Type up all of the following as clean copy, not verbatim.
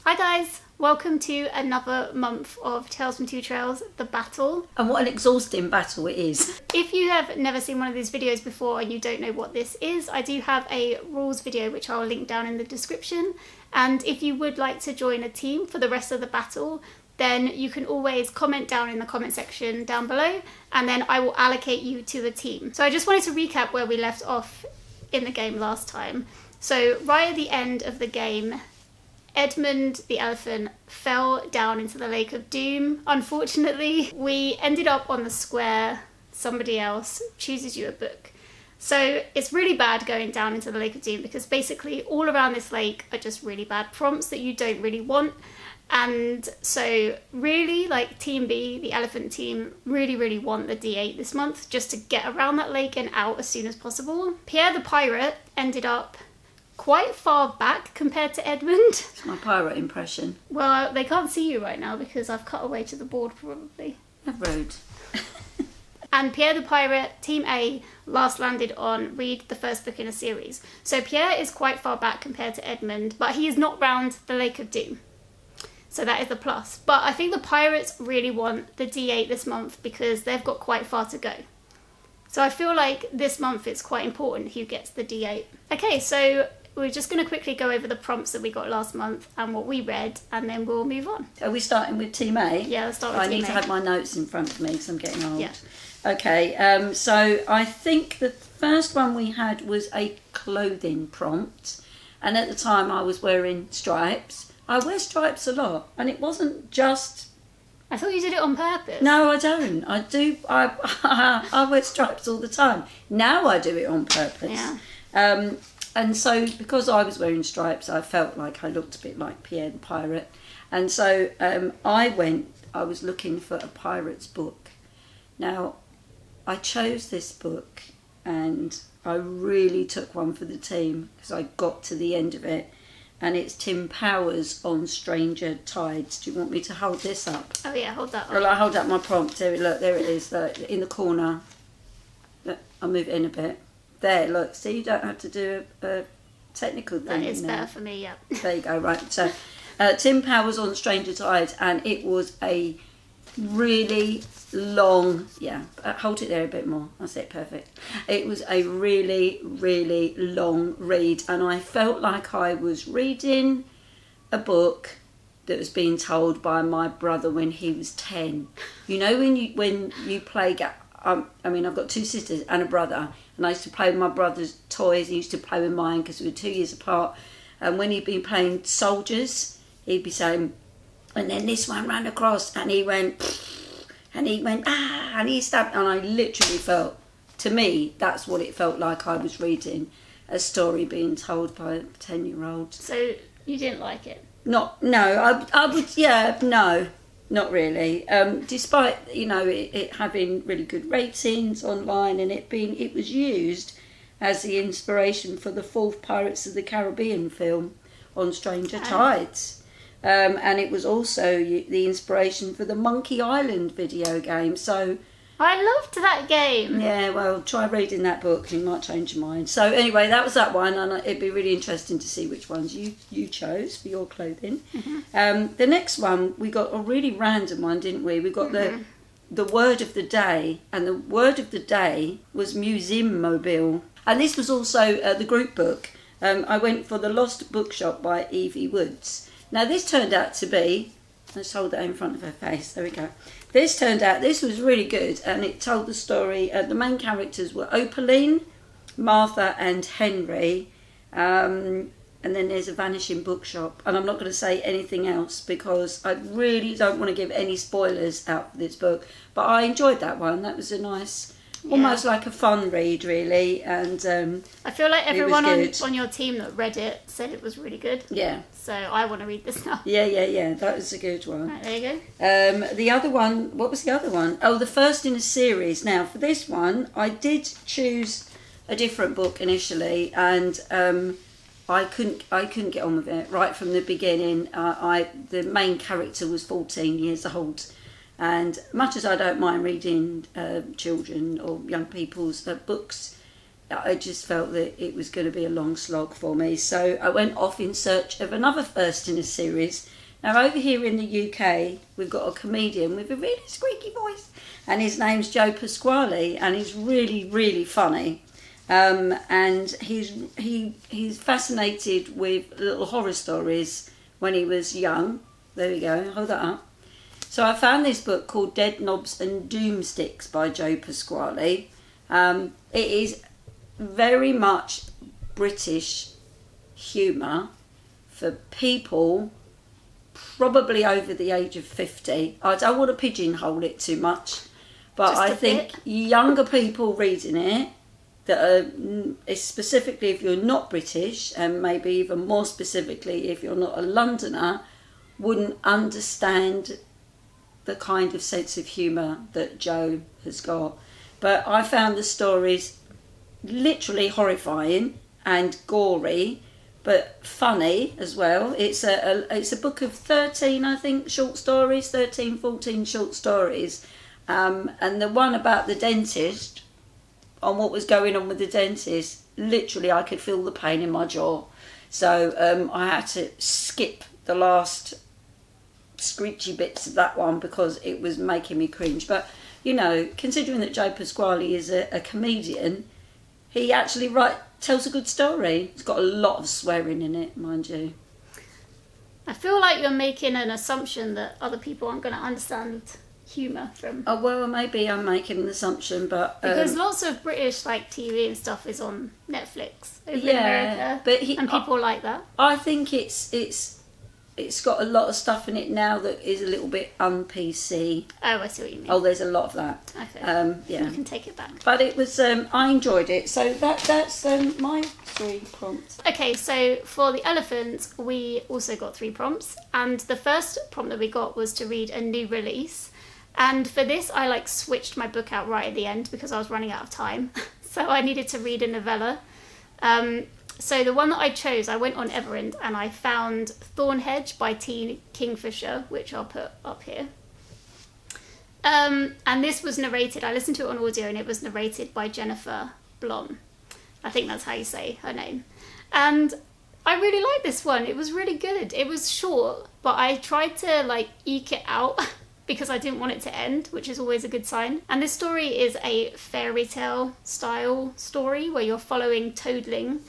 Hi guys, welcome to another month of Tales from Two Trails, The Battle. And what an exhausting battle it is. If you have never seen one of these videos before and you don't know what this is, I do have a rules video which I'll link down in the description. And if you would like to join a team for the rest of the battle, then you can always comment down in the comment section down below and then I will allocate you to a team. So I just wanted to recap where we left off in the game last time. So right at the end of the game, Edmund the elephant fell down into the Lake of Doom. Unfortunately, we ended up on the square. Somebody else chooses you a book. So it's really bad going down into the Lake of Doom because basically all around this lake are just really bad prompts that you don't really want. And so really, like Team B, the elephant team, really want the D8 this month just to get around that lake and out as soon as possible. Pierre the pirate ended up quite far back compared to Edmund. It's my pirate impression. Well, they can't see you right now because I've cut away to the board probably. Rude. And Pierre the pirate, Team A, last landed on read the first book in a series. So Pierre is quite far back compared to Edmund, but he is not round the Lake of Doom. So that is the plus. But I think the pirates really want the D8 this month because they've got quite far to go. So I feel like this month it's quite important who gets the D8. Okay, so we're just going to quickly go over the prompts that we got last month and what we read, and then we'll move on. Are we starting with Team A? Yeah, let's start with Team A. I need to have my notes in front of me because I'm getting old. Yeah. Okay, so I think the first one we had was a clothing prompt. And at the time I was wearing stripes. I wear stripes a lot. And it wasn't just... I thought you did it on purpose. No, I don't. I do. I wear stripes all the time. Now I do it on purpose. Yeah. And so, because I was wearing stripes, I felt like I looked a bit like Pierre the pirate. And so I was looking for a pirate's book. Now, I chose this book and I really took one for the team because I got to the end of it. And it's Tim Powers on Stranger Tides. Do you want me to hold this up? Oh yeah, hold that up. Well, I hold up my prompt. Look, there it is, in the corner. Look, I'll move it in a bit. There, look, see, you don't have to do a technical thing. That is better for me, yeah. There you go, right. So, Tim Powers on Stranger Tides, and it was a really long, hold it there a bit more. That's it, perfect. It was a really long read, and I felt like I was reading a book that was being told by my brother when he was 10. You know, when you play... I mean, I've got two sisters and a brother, and I used to play with my brother's toys. He used to play with mine because we were 2 years apart. And when he'd been playing soldiers, he'd be saying, and then this one ran across, and he went, and he stabbed, and I literally felt, to me, that's what it felt like I was reading, a story being told by a 10-year-old. So you didn't like it? No, not really. Despite, it having really good ratings online and it was used as the inspiration for the 4th Pirates of the Caribbean film on Stranger Tides. And it was also the inspiration for the Monkey Island video game. So I loved that game. Yeah, well, try reading that book and you might change your mind. So anyway, that was that one, and it'd be really interesting to see which ones you chose for your clothing. Mm-hmm. The next one, we got a really random one, didn't we? We got the word of the day, and the word of the day was Museum Mobile. And this was also the group book. I went for The Lost Bookshop by Evie Woods. Now this turned out to be, let's hold that in front of her face, there we go. This was really good, and it told the story. The main characters were Opaline, Martha and Henry, and then there's a vanishing bookshop. And I'm not going to say anything else because I really don't want to give any spoilers out for this book. But I enjoyed that one. That was a nice, almost like a fun read, really. And I feel like everyone on your team that read it said it was really good. Yeah. So I want to read this now. Yeah. That was a good one. Right, there you go. The other one, what was the other one? Oh, the first in a series. Now, for this one, I did choose a different book initially, and I couldn't get on with it right from the beginning. The main character was 14 years old, and much as I don't mind reading children or young people's books, I just felt that it was going to be a long slog for me. So I went off in search of another first in a series. Now, over here in the UK, we've got a comedian with a really squeaky voice, and his name's Joe Pasquale, and he's really, really funny. And he's fascinated with little horror stories when he was young. There we go, hold that up. So I found this book called Dead Knobs and Doomsticks by Joe Pasquale. It is very much British humour for people probably over the age of 50. I don't want to pigeonhole it too much, but I think younger people reading it, that are specifically if you're not British, and maybe even more specifically if you're not a Londoner, wouldn't understand the kind of sense of humour that Joe has got. But I found the stories literally horrifying and gory, but funny as well. It's a book of 13, I think, short stories, 13, 14 short stories. And the one about the dentist, on what was going on with the dentist, literally I could feel the pain in my jaw. So I had to skip the last screechy bits of that one because it was making me cringe. But, you know, considering that Joe Pasquale is a comedian, he actually tells a good story. It's got a lot of swearing in it, mind you. I feel like you're making an assumption that other people aren't going to understand humour from... Oh, well, maybe I'm making an assumption, but... because lots of British like TV and stuff is on Netflix over in America, and people like that. I think it's got a lot of stuff in it now that is a little bit un-PC. Oh, I see what you mean. Oh, there's a lot of that. Okay. Yeah. You can take it back. But it was, I enjoyed it. So that's my 3 prompts. Okay, so for the elephants, we also got 3 prompts. And the first prompt that we got was to read a new release. And for this, I switched my book out right at the end because I was running out of time. So I needed to read a novella. So the one that I chose, I went on Everend and I found Thornhedge by T. Kingfisher, which I'll put up here. And this was narrated, I listened to it on audio, and it was narrated by Jennifer Blom. I think that's how you say her name. And I really liked this one. It was really good. It was short, but I tried to eke it out because I didn't want it to end, which is always a good sign. And this story is a fairy tale style story where you're following Toadling.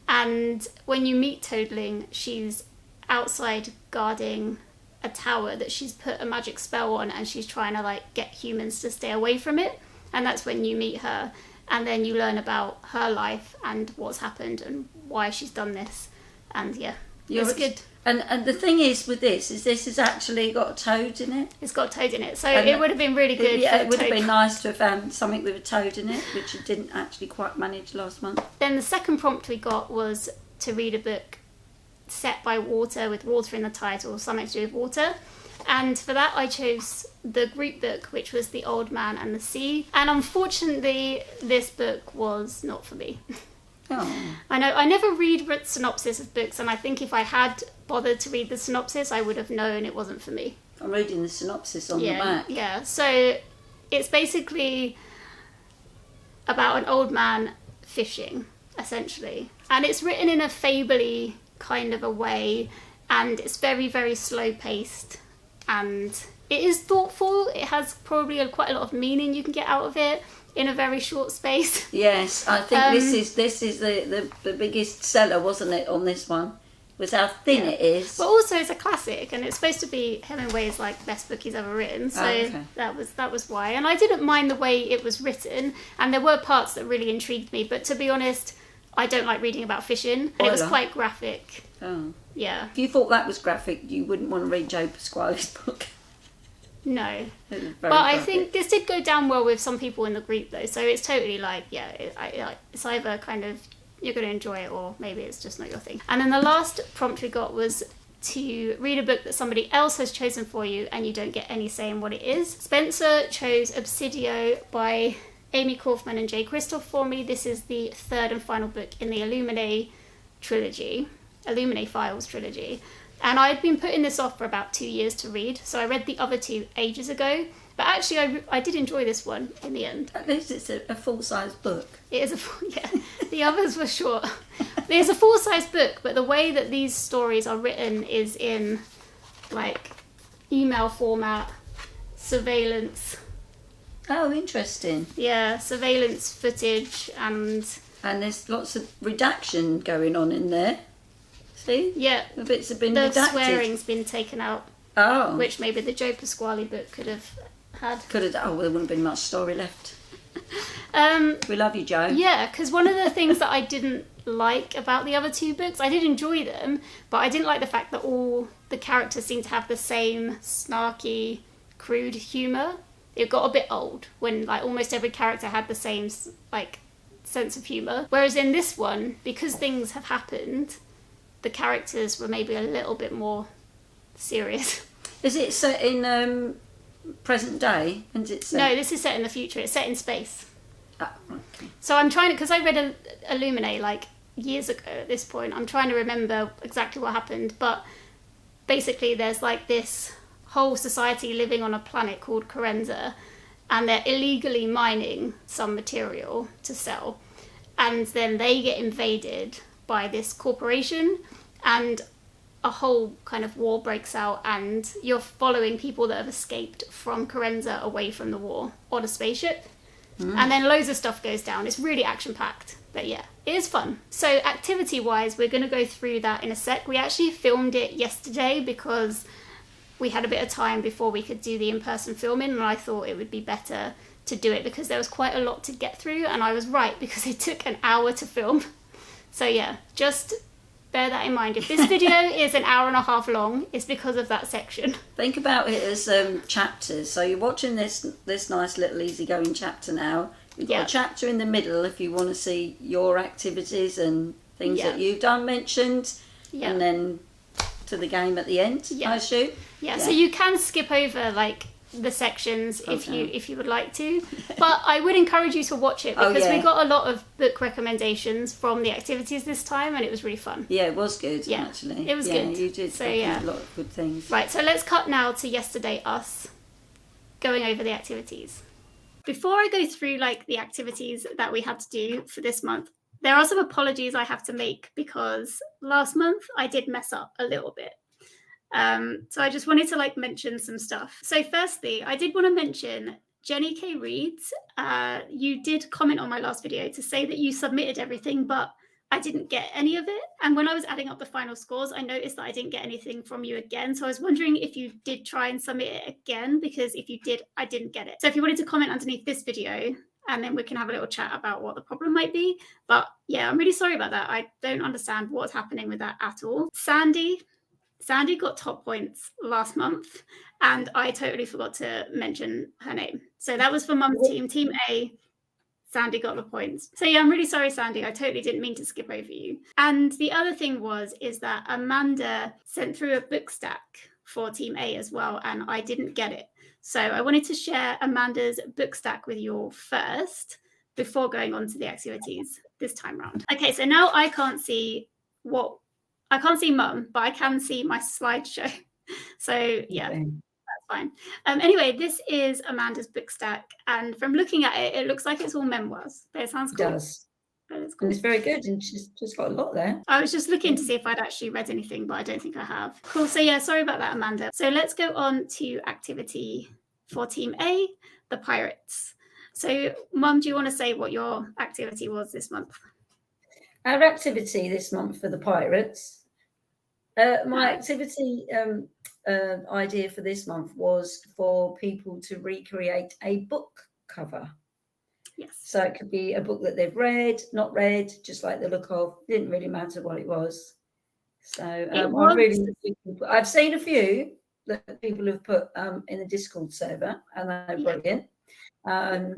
And when you meet Toadling, she's outside guarding a tower that she's put a magic spell on, and she's trying to get humans to stay away from it. And that's when you meet her, and then you learn about her life and what's happened and why she's done this. And yeah, it's good. And the thing is with this has actually got a toad in it. It's got a toad in it, so it would have been really good. Yeah, it would have been nice to have found something with a toad in it, which you didn't actually quite manage last month. Then the second prompt we got was to read a book set by water, with water in the title, something to do with water. And for that I chose the group book, which was The Old Man and the Sea. And unfortunately, this book was not for me. Oh. I know, I never read synopsis of books, and I think if I had bothered to read the synopsis, I would have known it wasn't for me. I'm reading the synopsis on the back. Yeah, so it's basically about an old man fishing, essentially. And it's written in a fable-y kind of a way, and it's very, very slow-paced. And it is thoughtful. It has probably quite a lot of meaning you can get out of it in a very short space. Yes, I think this is the biggest seller, wasn't it, on this one? Was how thin it is. But also it's a classic, and it's supposed to be Hemingway's best book he's ever written. So that was why. And I didn't mind the way it was written, and there were parts that really intrigued me. But to be honest, I don't like reading about fishing, and it was quite graphic. Oh. Yeah. If you thought that was graphic, you wouldn't want to read Joe Pasquale's book. No. But I think this did go down well with some people in the group, though. So it's totally it's either kind of you're going to enjoy it, or maybe it's just not your thing. And then the last prompt we got was to read a book that somebody else has chosen for you, and you don't get any say in what it is. Spencer chose Obsidio by Amy Kaufman and Jay Kristoff for me. This is the third and final book in the Illuminae Files trilogy. And I'd been putting this off for about 2 years to read, so I read the other 2 ages ago. But actually, I did enjoy this one in the end. At least it's a full-size book. It is The others were short. There's a full-size book, but the way that these stories are written is in like email format, surveillance. Oh, interesting. Yeah, surveillance footage And there's lots of redaction going on in there. See? Yeah. The bits have been the redacted. swearing's been taken out. Oh. Which maybe the Joe Pasquale book could have had. Oh, well, there wouldn't have been much story left. We love you, Joe. Yeah, because one of the things that I didn't like about the other two books, I did enjoy them, but I didn't like the fact that all the characters seem to have the same snarky, crude humour. It got a bit old when like almost every character had the same like sense of humour. Whereas in this one, because things have happened, the characters were maybe a little bit more serious. Is it set in present day? And it's No, this is set in the future. It's set in space. Oh, okay. So I'm trying to, because I read Illuminate like years ago at this point, I'm trying to remember exactly what happened, but basically there's like this whole society living on a planet called Carenza, and they're illegally mining some material to sell, and then they get invaded by this corporation, and a whole kind of war breaks out, and you're following people that have escaped from Carenza away from the war on a spaceship. And then loads of stuff goes down. It's really action-packed, but yeah, it is fun. So activity-wise, we're going to go through that in a sec. We actually filmed it yesterday because we had a bit of time before we could do the in-person filming, and I thought it would be better to do it because there was quite a lot to get through, and I was right because it took an hour to film. So yeah, just bear that in mind. If this video is an hour and a half long, it's because of that section. Think about it as chapters. So you're watching this nice little easygoing chapter now. You've got a chapter in the middle if you want to see your activities and things that you've done mentioned, and then to the game at the end, I assume. Yeah, so you can skip over like the sections if you would like to, but I would encourage you to watch it because we got a lot of book recommendations from the activities this time, and it was really fun. Yeah, it was good. Actually, it was good. You did a lot of good things. Right, so let's cut now to yesterday us going over the activities. Before I go through like the activities that we had to do for this month, there are some apologies I have to make because last month I did mess up a little bit. So I just wanted to like mention some stuff. So firstly, I did want to mention Jenny K. Reeds. You did comment on my last video to say that you submitted everything, but I didn't get any of it. And when I was adding up the final scores, I noticed that I didn't get anything from you again. So I was wondering if you did try and submit it again, because if you did, I didn't get it. So if you wanted to comment underneath this video, and then we can have a little chat about what the problem might be. But yeah, I'm really sorry about that. I don't understand what's happening with that at all. Sandy got top points last month, and I totally forgot to mention her name. So that was for Mum's team, Team A. Sandy got the points. So yeah, I'm really sorry, Sandy. I totally didn't mean to skip over you. And the other thing is that Amanda sent through a book stack for Team A as well, and I didn't get it. So I wanted to share Amanda's book stack with you all first before going on to the activities this time round. Okay, so now I can't see Mum, but I can see my slideshow. So yeah, that's fine. Anyway, this is Amanda's book stack, and from looking at it, it looks like it's all memoirs. But it sounds cool. It does. It's cool. And it's very good, and she's just got a lot there. I was just looking to see if I'd actually read anything, but I don't think I have. Cool. So yeah, sorry about that, Amanda. So let's go on to activity for Team A, the Pirates. So Mum, do you want to say what your activity was this month? Our activity this month for the Pirates. My activity idea for this month was for people to recreate a book cover. Yes. So it could be a book that they've read, not read, just like the look of. Didn't really matter what it was. So I've seen a few that people have put in the Discord server, and they're brilliant.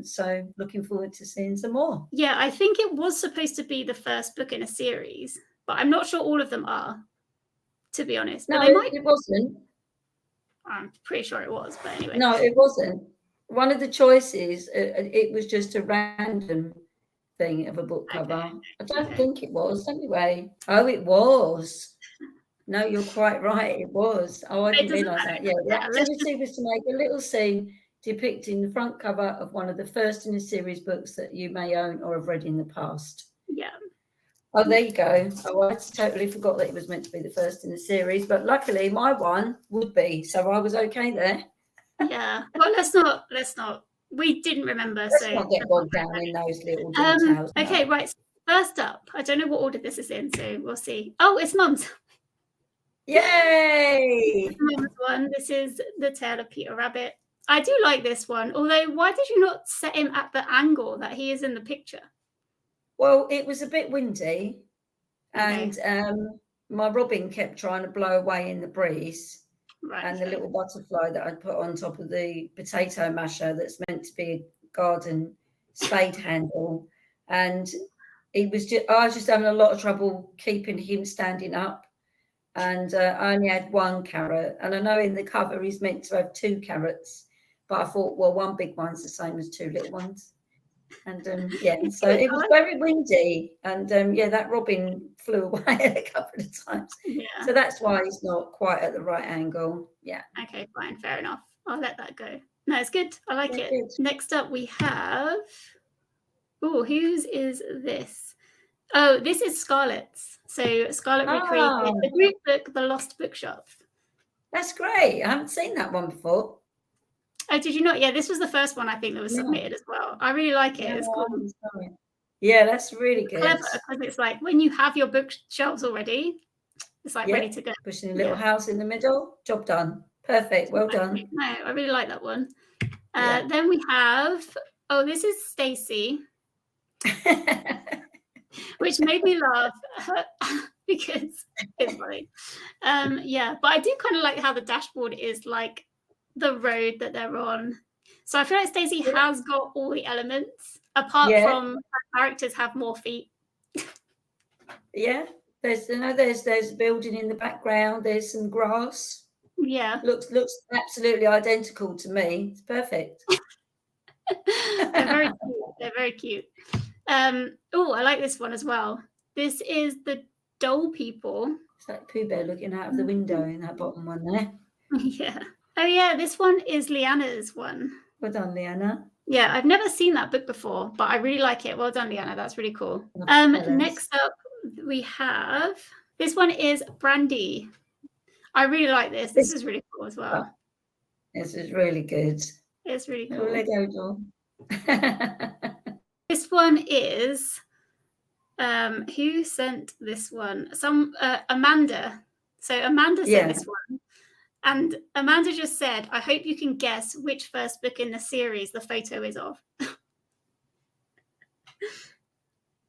So looking forward to seeing some more. Yeah, I think it was supposed to be the first book in a series, but I'm not sure all of them are, to be honest. No, it wasn't. I'm pretty sure it was, but anyway. No, it wasn't. One of the choices, it was just a random thing of a book cover. I don't think it was. Anyway. Oh, it was. No, you're quite right. It was. Oh, I didn't realise that. Yeah, the activity was to make a little scene depicting the front cover of one of the first in a series books that you may own or have read in the past. Yeah. Oh, there you go. Oh, I totally forgot that it was meant to be the first in the series, but luckily my one would be, so I was okay there. Yeah. Well, let's not. We didn't remember, Let's so not get bogged down in those little details. Okay, right. First up, I don't know what order this is in, so we'll see. Oh, it's Mum's. Yay! Mum's one. This is The Tale of Peter Rabbit. I do like this one, although why did you not set him at the angle that he is in the picture? Well, it was a bit windy, Okay. and my robin kept trying to blow away in the breeze. Right. And the little butterfly that I put on top of the potato masher that's meant to be a garden spade handle. And I was just having a lot of trouble keeping him standing up. And I only had one carrot. And I know in the cover he's meant to have 2 carrots. But I thought, well, one big one's the same as 2 little ones. And so it was very windy. And that robin flew away a couple of times. Yeah. So that's why he's not quite at the right angle. Yeah. Okay, fine. Fair enough. I'll let that go. No, it's good. I like it. Good. Next up we have... Oh, whose is this? Oh, this is Scarlett's. So Scarlett recreated the group book, The Lost Bookshelf. That's great. I haven't seen that one before. Oh, did you not? Yeah, this was the first one I think that was submitted as well. I really like it. It's cool. Yeah, that's really good. Clever, because it's like when you have your bookshelves already, it's like ready to go. Pushing a little house in the middle, job done. Perfect. Well done. No, I really like that one. Then we have, this is Stacey, which made me laugh because it's funny. But I do kind of like how the dashboard is like the road that they're on. So I feel like Stacey has got all the elements, apart from her characters have more feet. Yeah, there's a building in the background. There's some grass. Yeah, looks absolutely identical to me. It's perfect. They're very cute. They're very cute. I like this one as well. This is the Doll People. It's like Pooh Bear looking out of the window in that bottom one there. Yeah. Oh yeah, this one is Leanna's one. Well done, Leanna. Yeah, I've never seen that book before, but I really like it. Well done, Leanna. That's really cool. Next up, we have this one is Brandy. I really like this. This is really cool as well. This is really good. It's really cool. Lego doll. This one is who sent this one? Amanda. So Amanda sent this one. And Amanda just said, I hope you can guess which first book in the series the photo is of. Do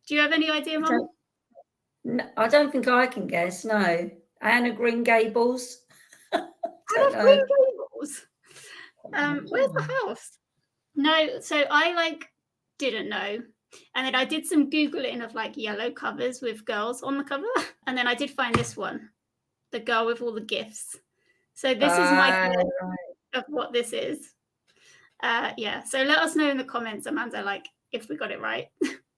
you have any idea, Mum? No, I don't think I can guess, no. Anna Green Gables. Anna Green Gables? Where's the house? No, so I didn't know. And then I did some Googling of yellow covers with girls on the cover. And then I did find this one, the girl with all the gifts. So this is my guess of what this is. So let us know in the comments, Amanda, if we got it right.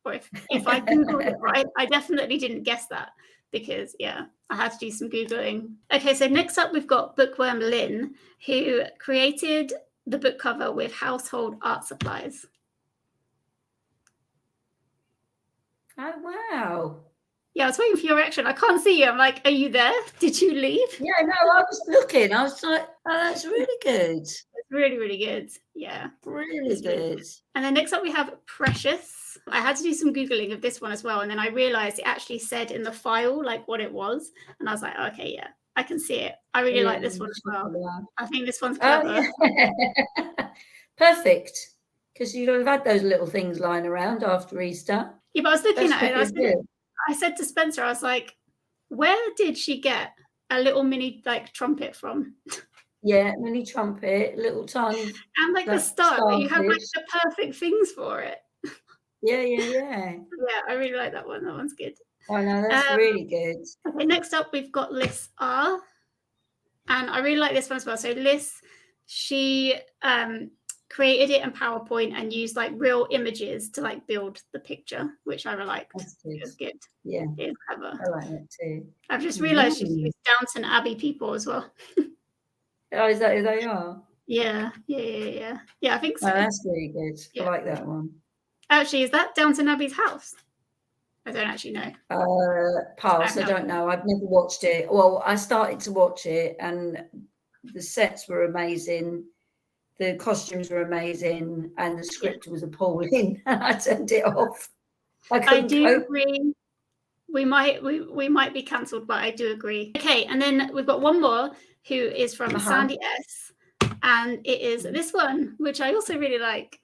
Or if I Googled it right. I definitely didn't guess that because, I had to do some Googling. Okay, so next up we've got Bookworm Lynn, who created the book cover with household art supplies. Oh, wow. Yeah, I was waiting for your reaction. I can't see you. I'm like, are you there? Did you leave? Yeah, no, I was looking. I was like, oh, that's really good. It's really, really good. Yeah. Really good. And then next up we have Precious. I had to do some Googling of this one as well. And then I realized it actually said in the file, what it was. And I was like, okay, yeah, I can see it. I really like this one as well. I think this one's clever. Perfect. Because you'd have had those little things lying around after Easter. Yeah, but I was looking at it. I said to Spencer, I was like, where did she get a little mini trumpet from? Yeah, mini trumpet, little tongue. And the start, you have the perfect things for it. Yeah. Yeah, I really like that one. That one's good. Oh no, that's really good. Okay, next up we've got Liz R. And I really like this one as well. So Liz, she created it in PowerPoint and used real images to build the picture, which I really liked. It was good. Yeah. It is clever. I like it too. I've just realised she's used Downton Abbey people as well. Oh, is that who they are? Yeah. Yeah, I think so. Oh, that's really good. Yeah. I like that one. Actually, is that Downton Abbey's house? I don't actually know. Pass. I don't know. I've never watched it. Well, I started to watch it, and the sets were amazing, the costumes were amazing, and the script was appalling. And I turned it off. I do agree. We might be cancelled, but I do agree. Okay, and then we've got one more who is from Sandy S, and it is this one, which I also really like.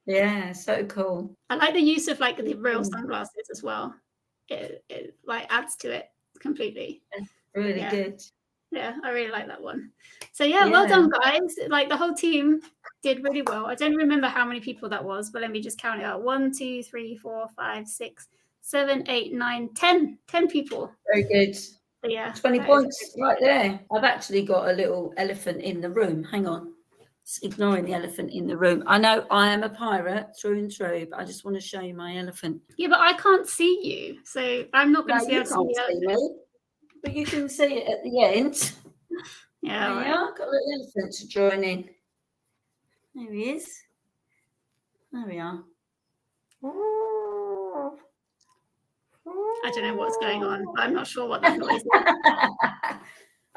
Yeah, so cool. I like the use of like the real sunglasses as well. It like adds to it completely. It's really good. Yeah, I really like that one. So yeah, well done, guys. Like the whole team did really well. I don't remember how many people that was, but let me just count it out. 1, 2, 3, 4, 5, 6, 7, 8, 9, 10. 10 people. Very good. So, yeah. 20 points right there. I've actually got a little elephant in the room. Hang on. It's ignoring the elephant in the room. I know I am a pirate through and through, but I just want to show you my elephant. Yeah, but I can't see you, so I'm not going to be able to see me. But you can see it at the end. Yeah, right. I've got a little elephant to join in. There he is. There we are. I don't know what's going on, but I'm not sure what that noise is.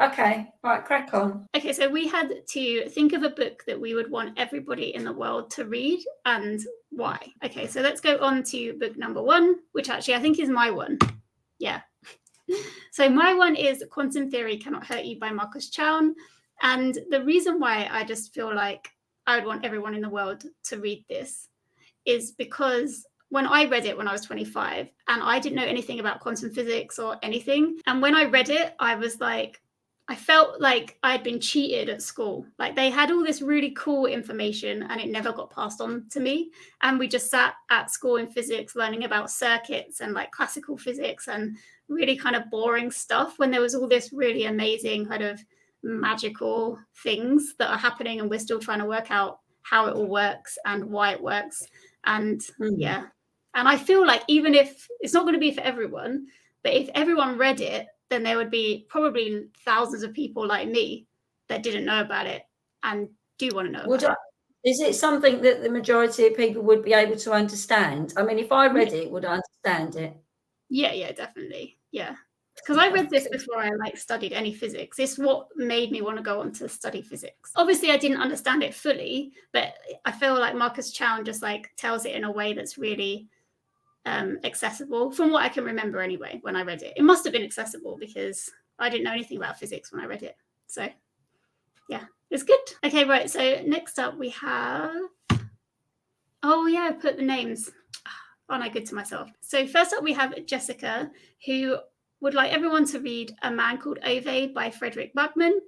Okay, right, crack on. Okay, so we had to think of a book that we would want everybody in the world to read and why. Okay, so let's go on to book number 1, which actually I think is my one. Yeah. So my one is Quantum Theory Cannot Hurt You by Marcus Chown. And the reason why I just feel like I would want everyone in the world to read this is because when I read it when I was 25 and I didn't know anything about quantum physics or anything. And when I read it, I was like, I felt like I'd been cheated at school. Like they had all this really cool information and it never got passed on to me. And we just sat at school in physics learning about circuits and like classical physics and really kind of boring stuff when there was all this really amazing kind of magical things that are happening and we're still trying to work out how it all works and why it works. And yeah. And I feel like even if it's not going to be for everyone, but if everyone read it, then there would be probably thousands of people like me that didn't know about it and do want to know about it. Is it something that the majority of people would be able to understand? I mean, if I read it, would I understand it? Yeah, definitely. Yeah. Because I read this before I like studied any physics. It's what made me want to go on to study physics. Obviously, I didn't understand it fully, but I feel like Marcus Chown just like tells it in a way that's really accessible from what I can remember anyway when I read it. It must have been accessible because I didn't know anything about physics when I read it. So yeah, it's good. Okay, right. So next up we have, oh yeah, I put the names. Aren't I good to myself? So first up we have Jessica, who would like everyone to read A Man Called Ove by Frederick Backman.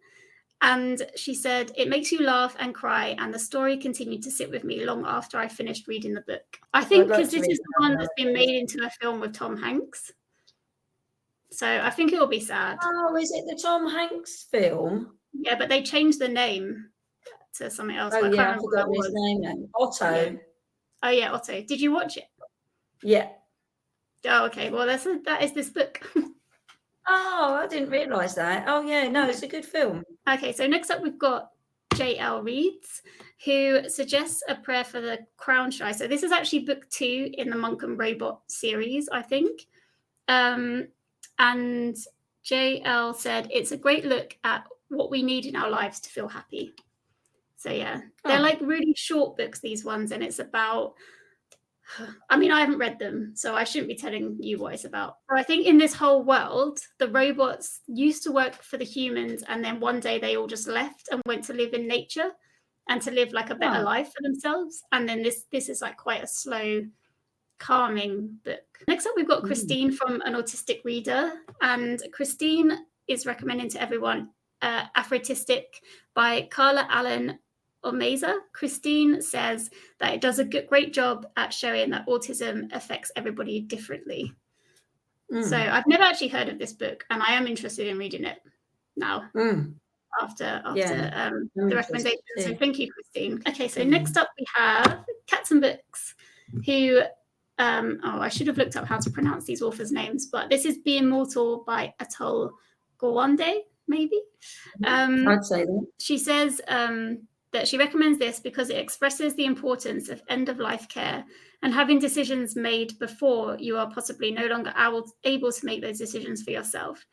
And she said, it makes you laugh and cry, and the story continued to sit with me long after I finished reading the book. I think because this is the one that's been made into a film with Tom Hanks. So I think it will be sad. Oh, is it the Tom Hanks film? Yeah, but they changed the name to something else. Oh, yeah, I forgot his name now. Otto. Yeah. Oh, yeah, Otto. Did you watch it? Yeah. Oh, okay. Well, that is this book. Oh, I didn't realise that. Oh, yeah, no, it's a good film. Okay, so next up we've got J.L. Reeds, who suggests a prayer for the crown shy. So this is actually book 2 in the Monk and Robot series, I think. And J.L. said, it's a great look at what we need in our lives to feel happy. So, yeah, they're like really short books, these ones, and it's about... I mean, I haven't read them, so I shouldn't be telling you what it's about. But I think in this whole world, the robots used to work for the humans, and then one day they all just left and went to live in nature and to live like a better life for themselves. And then this is like quite a slow, calming book. Next up, we've got Christine from An Autistic Reader, and Christine is recommending to everyone Aphoristic by Carla Allen Omeza. Christine says that it does a great job at showing that autism affects everybody differently. So I've never actually heard of this book, and I am interested in reading it now after the recommendation. So thank you, Christine. Okay, so next up we have Cats and Books, who I should have looked up how to pronounce these authors' names, but this is Be Immortal by Atul Gawande, maybe. I'd say that. She says that she recommends this because it expresses the importance of end-of-life care And having decisions made before, you are possibly no longer able to make those decisions for yourself.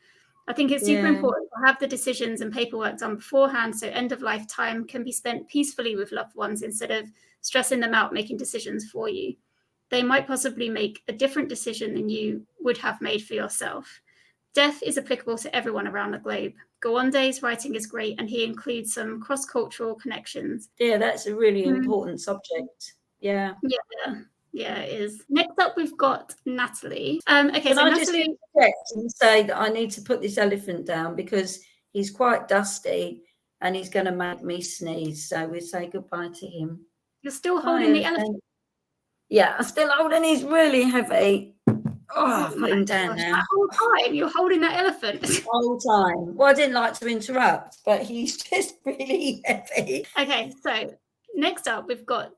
I think it's super important to have the decisions and paperwork done beforehand, so end of life time can be spent peacefully with loved ones instead of stressing them out making decisions for you. They might possibly make a different decision than you would have made for yourself. Death is applicable to everyone around the globe. Gawande's writing is great, and he includes some cross-cultural connections. Yeah, that's a really important subject. Yeah. Yeah, it is. Next up, we've got Natalie. Okay, Can so I Natalie... just interject and say that I need to put this elephant down because he's quite dusty and he's going to make me sneeze. So we say goodbye to him. You're still holding the elephant? Yeah, I'm still holding. He's really heavy. Oh, I've put him down now. That whole time you're holding that elephant. The whole time. Well, I didn't like to interrupt, but he's just really heavy. Okay, so next up we've got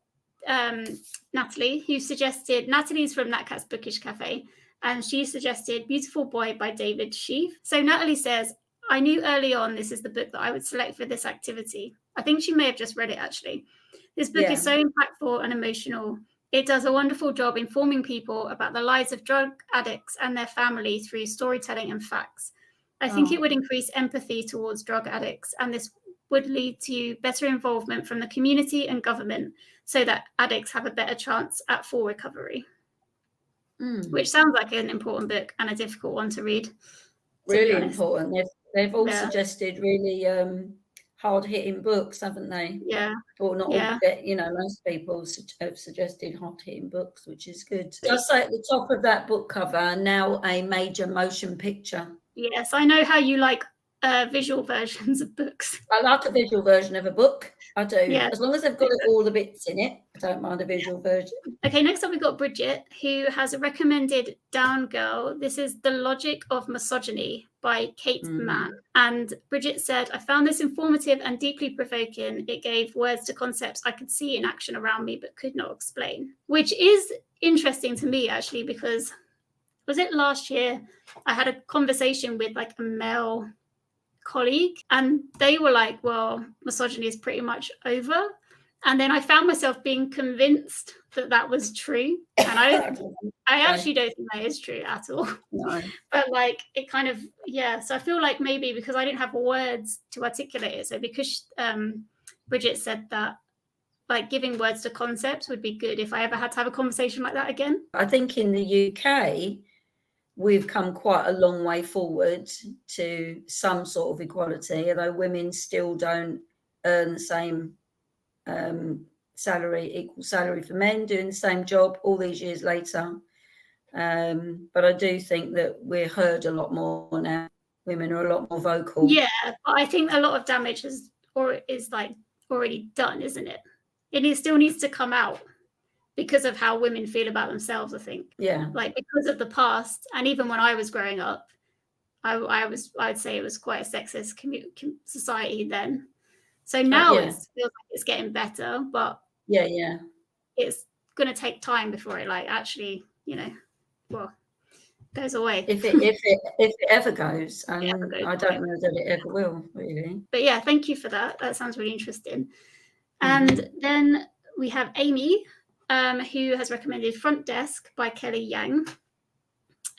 Natalie, who suggested... Natalie's from Nat Cat's Bookish Cafe, and she suggested Beautiful Boy by David Sheaf. So Natalie says, I knew early on this is the book that I would select for this activity. I think she may have just read it, actually. This book is so impactful and emotional. It does a wonderful job informing people about the lives of drug addicts and their family through storytelling and facts. I think it would increase empathy towards drug addicts, and this would lead to better involvement from the community and government so that addicts have a better chance at full recovery. Which sounds like an important book and a difficult one to read. Really important. They've all suggested really hard-hitting books, haven't they? Yeah. Or not all, you know, most people have suggested hard-hitting books, which is good. Just say at the top of that book cover, now a major motion picture. Yes, I know how you like visual versions of books. I like a visual version of a book. I do. Yeah. As long as they've got all the bits in it, I don't mind a visual version. Okay, next up we've got Bridget, who has a recommended Down Girl. This is The Logic of Misogyny by Kate Mann. And Bridget said, I found this informative and deeply provoking. It gave words to concepts I could see in action around me but could not explain. Which is interesting to me, actually, because was it last year I had a conversation with like a male colleague, and they were like, well, misogyny is pretty much over. And then I found myself being convinced that that was true, and I actually don't think that is true at all. No. But like it kind of so I feel like maybe because I didn't have words to articulate it, so because Bridget said that like giving words to concepts would be good if I ever had to have a conversation like that again. I think in the UK we've come quite a long way forward to some sort of equality, although women still don't earn the same equal salary for men doing the same job all these years later. But I do think that we're heard a lot more now. Women are a lot more vocal. Yeah, but I think a lot of damage is like already done, isn't it? It still needs to come out because of how women feel about themselves, I think. Yeah. Like because of the past, and even when I was growing up, I'd say it was quite a sexist society then. So now it feels like it's getting better, but it's going to take time before it like actually, goes away. If it ever goes, and I don't know that it ever will, really. But yeah, thank you for that. That sounds really interesting. And then we have Amy, who has recommended Front Desk by Kelly Yang.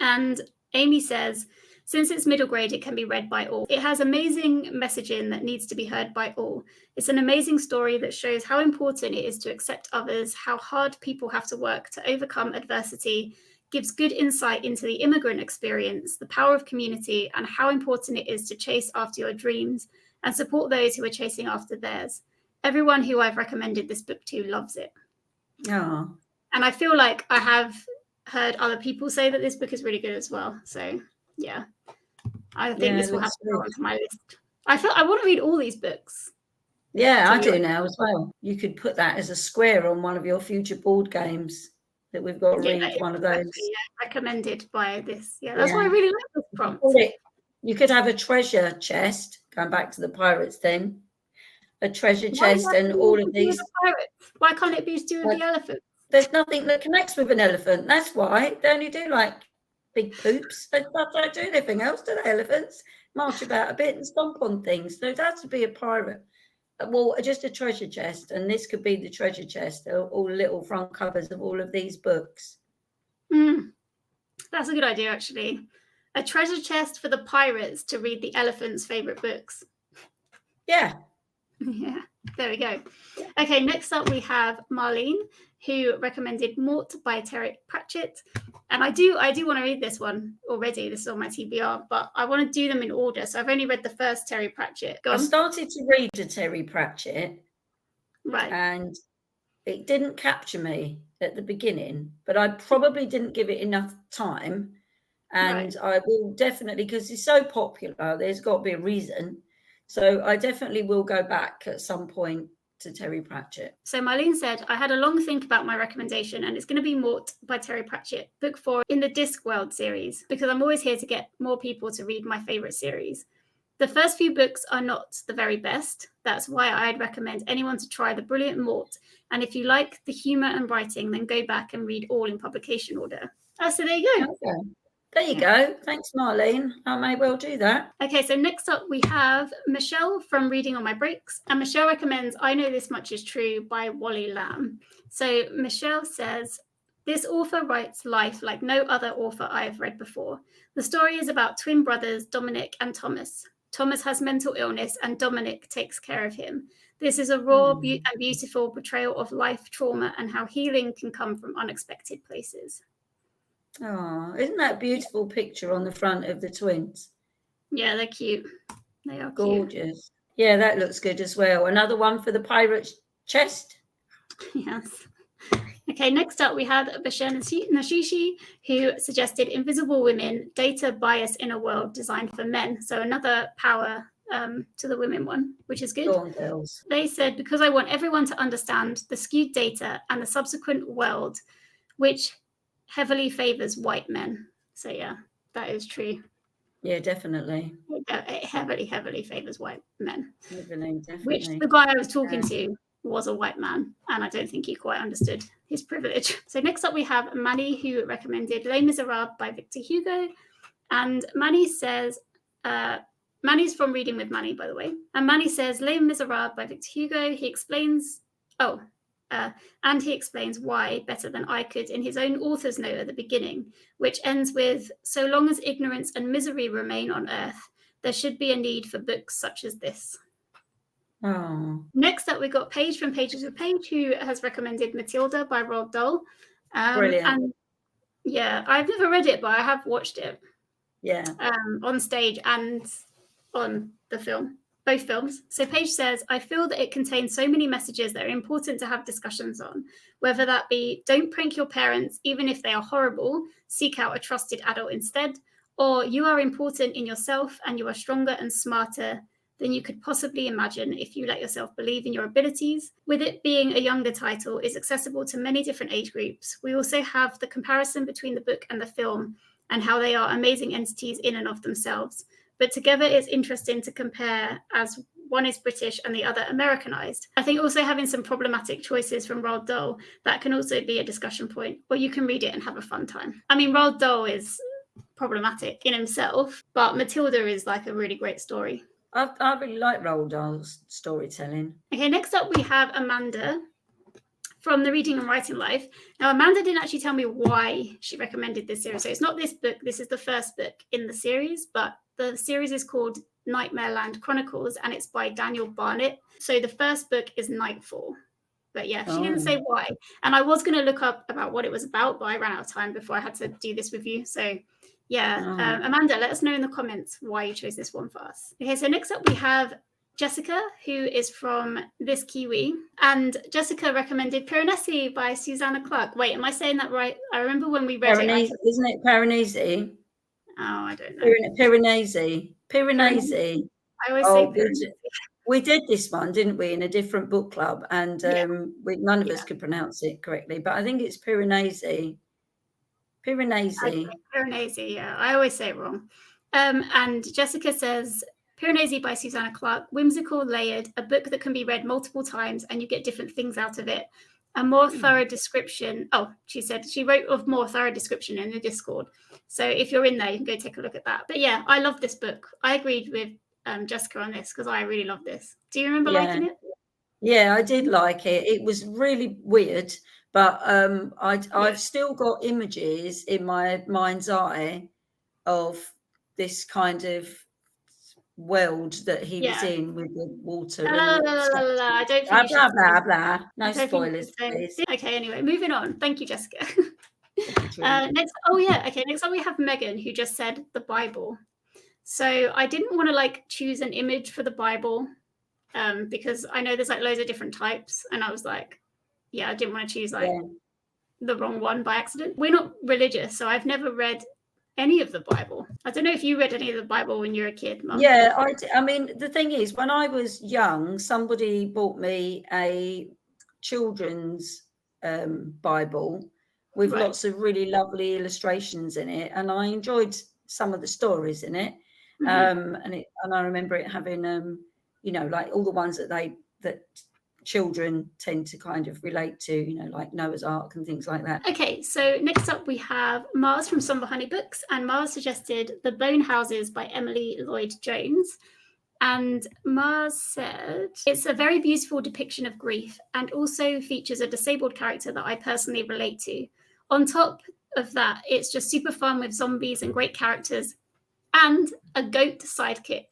And Amy says, since it's middle grade, it can be read by all. It has amazing messaging that needs to be heard by all. It's an amazing story that shows how important it is to accept others, how hard people have to work to overcome adversity, gives good insight into the immigrant experience, the power of community, and how important it is to chase after your dreams and support those who are chasing after theirs. Everyone who I've recommended this book to loves it. Oh. And I feel like I have heard other people say that this book is really good as well. So, yeah. I think this will have to go onto my list. I want to read all these books. Yeah, I do now as well. You could put that as a square on one of your future board games that we've got to read one of those. Yeah, recommended by this. Yeah, that's why I really like this prompt. You could have a treasure chest, going back to the pirates then. A treasure chest and all of these. Why can't it be to do with the elephant? There's nothing that connects with an elephant. That's why they only do like big poops. They don't do anything else, do they? Elephants march about a bit and stomp on things. So it has to be a pirate. Well, just a treasure chest, and this could be the treasure chest, all little front covers of all of these books. That's a good idea, actually. A treasure chest for the pirates to read the elephant's favourite books. Yeah. Yeah, there we go. Okay, next up we have Marlene, who recommended Mort by Terry Pratchett. And I do want to read this one already. This is on my TBR, but I want to do them in order. So I've only read the first Terry Pratchett. Go on. I started to read a Terry Pratchett. Right. And it didn't capture me at the beginning, but I probably didn't give it enough time. And I will definitely, because it's so popular, there's got to be a reason. So I definitely will go back at some point to Terry Pratchett. So Marlene said, I had a long think about my recommendation, and it's going to be Mort by Terry Pratchett, book 4 in the Discworld series, because I'm always here to get more people to read my favourite series. The first few books are not the very best. That's why I'd recommend anyone to try The Brilliant Mort. And if you like the humour and writing, then go back and read all in publication order. Oh, so there you go. Okay. There you go. Thanks, Marlene. I may well do that. Okay, so next up we have Michelle from Reading on My Breaks. And Michelle recommends I Know This Much Is True by Wally Lamb. So Michelle says, this author writes life like no other author I have read before. The story is about twin brothers, Dominic and Thomas. Thomas has mental illness and Dominic takes care of him. This is a raw and beautiful portrayal of life, trauma, and how healing can come from unexpected places. Oh, isn't that a beautiful picture on the front of the twins? Yeah, they're cute. They are gorgeous. Cute. Yeah, that looks good as well. Another one for the pirate's chest. Yes. Okay, next up we have Bashir Nashishi, who suggested Invisible Women, Data Bias in a World Designed for Men. So another power to the women one, which is good. Go on, girls. They said, because I want everyone to understand the skewed data and the subsequent world, which heavily favours white men. So yeah, that is true. Yeah, definitely. It heavily favours white men. Definitely. Which the guy I was talking to was a white man, and I don't think he quite understood his privilege. So next up we have Manny, who recommended Les Miserables by Victor Hugo. And Manny says, Manny's from Reading with Manny, by the way. And Manny says, Les Miserables by Victor Hugo. He explains, and he explains why better than I could in his own author's note at the beginning, which ends with, so long as ignorance and misery remain on earth, there should be a need for books such as this. Oh. Next up, we got Paige from Pages with Paige, who has recommended Matilda by Roald Dahl. Brilliant. And yeah, I've never read it, but I have watched it. Yeah. On stage and on the film. Both films. So Paige says, I feel that it contains so many messages that are important to have discussions on, whether that be don't prank your parents, even if they are horrible, seek out a trusted adult instead, or you are important in yourself and you are stronger and smarter than you could possibly imagine if you let yourself believe in your abilities. With it being a younger title, is accessible to many different age groups. We also have the comparison between the book and the film and how they are amazing entities in and of themselves. But together it's interesting to compare as one is British and the other Americanized. I think also having some problematic choices from Roald Dahl, that can also be a discussion point, or you can read it and have a fun time. I mean, Roald Dahl is problematic in himself, but Matilda is like a really great story. I really like Roald Dahl's storytelling. Okay, next up we have Amanda from the Reading and Writing Life. Now, Amanda didn't actually tell me why she recommended this series. So it's not this book. This is the first book in the series, but the series is called Nightmareland Chronicles, and it's by Daniel Barnett. So the first book is Nightfall. But yeah, she didn't say why. And I was going to look up about what it was about, but I ran out of time before I had to do this with you. So yeah, Amanda, let us know in the comments why you chose this one for us. Okay, so next up we have Jessica, who is from This Kiwi. And Jessica recommended Piranesi by Susanna Clarke. Wait, am I saying that right? I remember when we read it. Isn't it Piranesi? Oh, I don't know. Piranesi. I always say Piranesi. We did this one, didn't we, in a different book club, and none of us could pronounce it correctly, but I think it's Piranesi. Piranesi, yeah. I always say it wrong. And Jessica says, Piranesi by Susanna Clarke, whimsical, layered, a book that can be read multiple times and you get different things out of it. A more thorough description. Oh, she said she wrote of more thorough description in the Discord. So if you're in there, you can go take a look at that. But yeah, I love this book. I agreed with Jessica on this because I really love this. Do you remember liking it? Yeah, I did like it. It was really weird, but Yeah. I've still got images in my mind's eye of this kind of world that he was Yeah. in with the water La, and la, the la, la, la, statues. la. I don't think Blah you blah should blah say. blah. I No don't think you spoilers, should say. please. Okay, anyway, moving on. Thank you, Jessica. True. Next up we have Megan, who just said the Bible. So I didn't want to like choose an image for the Bible, because I know there's like loads of different types, and I was like, yeah, I didn't want to choose like the wrong one by accident. We're not religious, so I've never read any of the Bible. I don't know if you read any of the Bible when you were a kid, Mum. Yeah, I mean, the thing is, when I was young, somebody bought me a children's Bible with Right. lots of really lovely illustrations in it, and I enjoyed some of the stories in it. Mhm. And I remember it having, like all the ones that children tend to kind of relate to, like Noah's Ark and things like that. Okay, so next up we have Mars from Somber Honey Books, and Mars suggested The Bone Houses by Emily Lloyd Jones. And Mars said, it's a very beautiful depiction of grief and also features a disabled character that I personally relate to. On top of that, it's just super fun with zombies and great characters and a goat sidekick.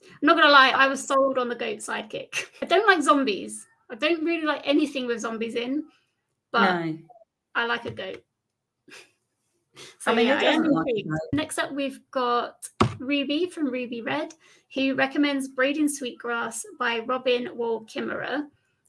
I'm not going to lie, I was sold on the goat sidekick. I don't like zombies. I don't really like anything with zombies in, but No, I like a goat. So I mean, yeah, who I am doesn't like intrigued. Next up, we've got Ruby from Ruby Red, who recommends Braiding Sweetgrass by Robin Wall Kimmerer.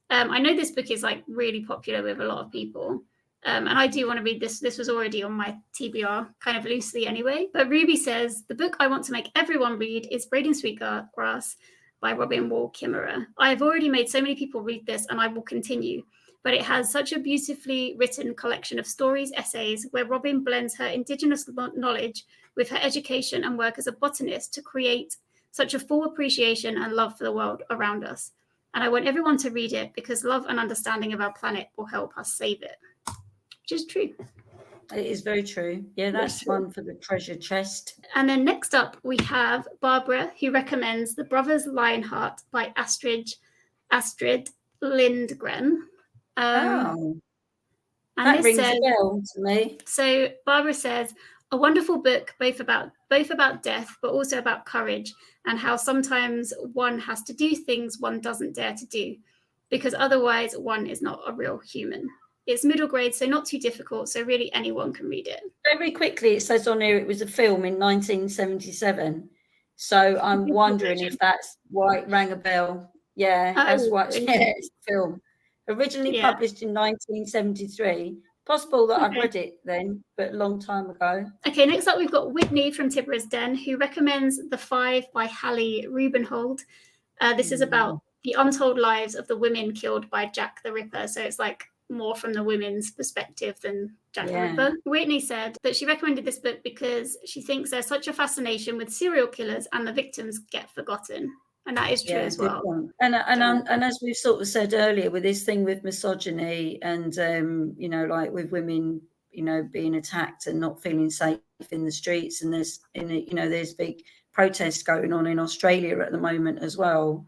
I know this book is like really popular with a lot of people. And I do want to read this. This was already on my TBR, kind of loosely anyway. But Ruby says, the book I want to make everyone read is Braiding Sweetgrass by Robin Wall Kimmerer. I have already made so many people read this, and I will continue. But it has such a beautifully written collection of stories, essays, where Robin blends her Indigenous knowledge with her education and work as a botanist to create such a full appreciation and love for the world around us. And I want everyone to read it because love and understanding of our planet will help us save it. Which is true. It is very true. Yeah, that's one for the treasure chest. And then next up, we have Barbara, who recommends The Brothers Lionheart by Astrid Lindgren. And that rings a bell to me. So Barbara says, a wonderful book, both about death, but also about courage and how sometimes one has to do things one doesn't dare to do, because otherwise one is not a real human. It's middle grade, so not too difficult, so really anyone can read it. Very quickly, it says on here it was a film in 1977. So I'm wondering if that's why it rang a bell. Yeah, that's what. Yeah, it's a film. Originally published in 1973. Possible that I've read it then, but a long time ago. Okay, next up we've got Whitney from Tibbera's Den, who recommends The Five by Hallie Rubenhold. This is about the untold lives of the women killed by Jack the Ripper. So it's like more from the women's perspective than Jack the Ripper. Whitney said that she recommended this book because she thinks there's such a fascination with serial killers and the victims get forgotten. And that is true as well. And as we've sort of said earlier, with this thing with misogyny and, like with women, being attacked and not feeling safe in the streets. And there's big protests going on in Australia at the moment as well.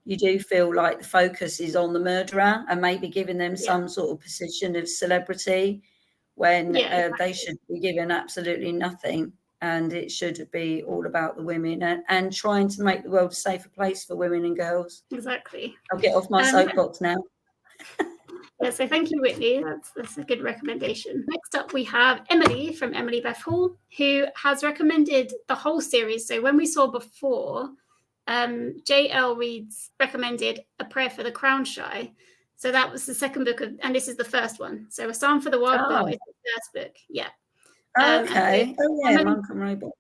You do feel like the focus is on the murderer and maybe giving them some sort of position of celebrity when they should be given absolutely nothing. And it should be all about the women and trying to make the world a safer place for women and girls. Exactly. I'll get off my soapbox now. Yeah, so thank you, Whitney. That's a good recommendation. Next up, we have Emily from Emily Beth Hall, who has recommended the whole series. So when we saw before, J.L. Reed's recommended A Prayer for the Crown Shy. So that was the second book, and this is the first one. So A Psalm for the Wild Bell is the first book. Yeah. Okay. Emily, Monk and Robot.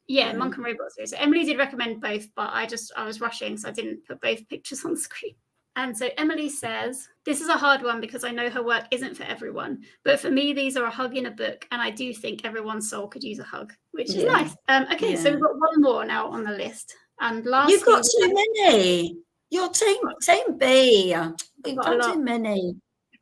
Yeah, Monk and Robot series. So Emily did recommend both, but I was rushing, so I didn't put both pictures on the screen. And so Emily says, this is a hard one because I know her work isn't for everyone, but for me, these are a hug in a book, and I do think everyone's soul could use a hug, which is nice. So we've got one more now on the list. And lastly, you've got too many. Your team B. We've got too many.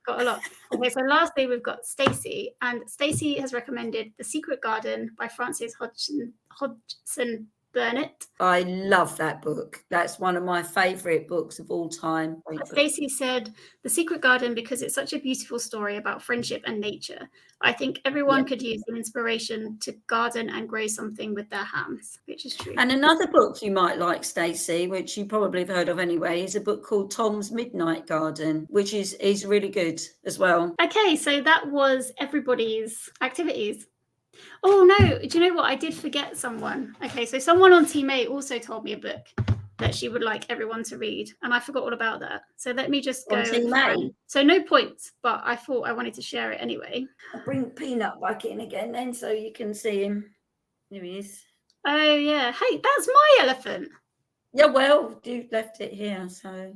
Got a lot. Okay, so lastly we've got Stacey, and Stacey has recommended The Secret Garden by Frances Hodgson Burn It. I love that book. That's one of my favourite books of all time. Stacey said, The Secret Garden, because it's such a beautiful story about friendship and nature. I think everyone could use the inspiration to garden and grow something with their hands, which is true. And another book you might like, Stacey, which you probably have heard of anyway, is a book called Tom's Midnight Garden, which is really good as well. Okay, so that was everybody's activities. Oh no, do you know what? I did forget someone. Okay, so someone on Team A also told me a book that she would like everyone to read, and I forgot all about that. So let me just go. On Team A? So no points, but I thought I wanted to share it anyway. I'll bring Peanut back in again then so you can see him. Here he is. Oh yeah. Hey, that's my elephant. Yeah, well, you left it here, so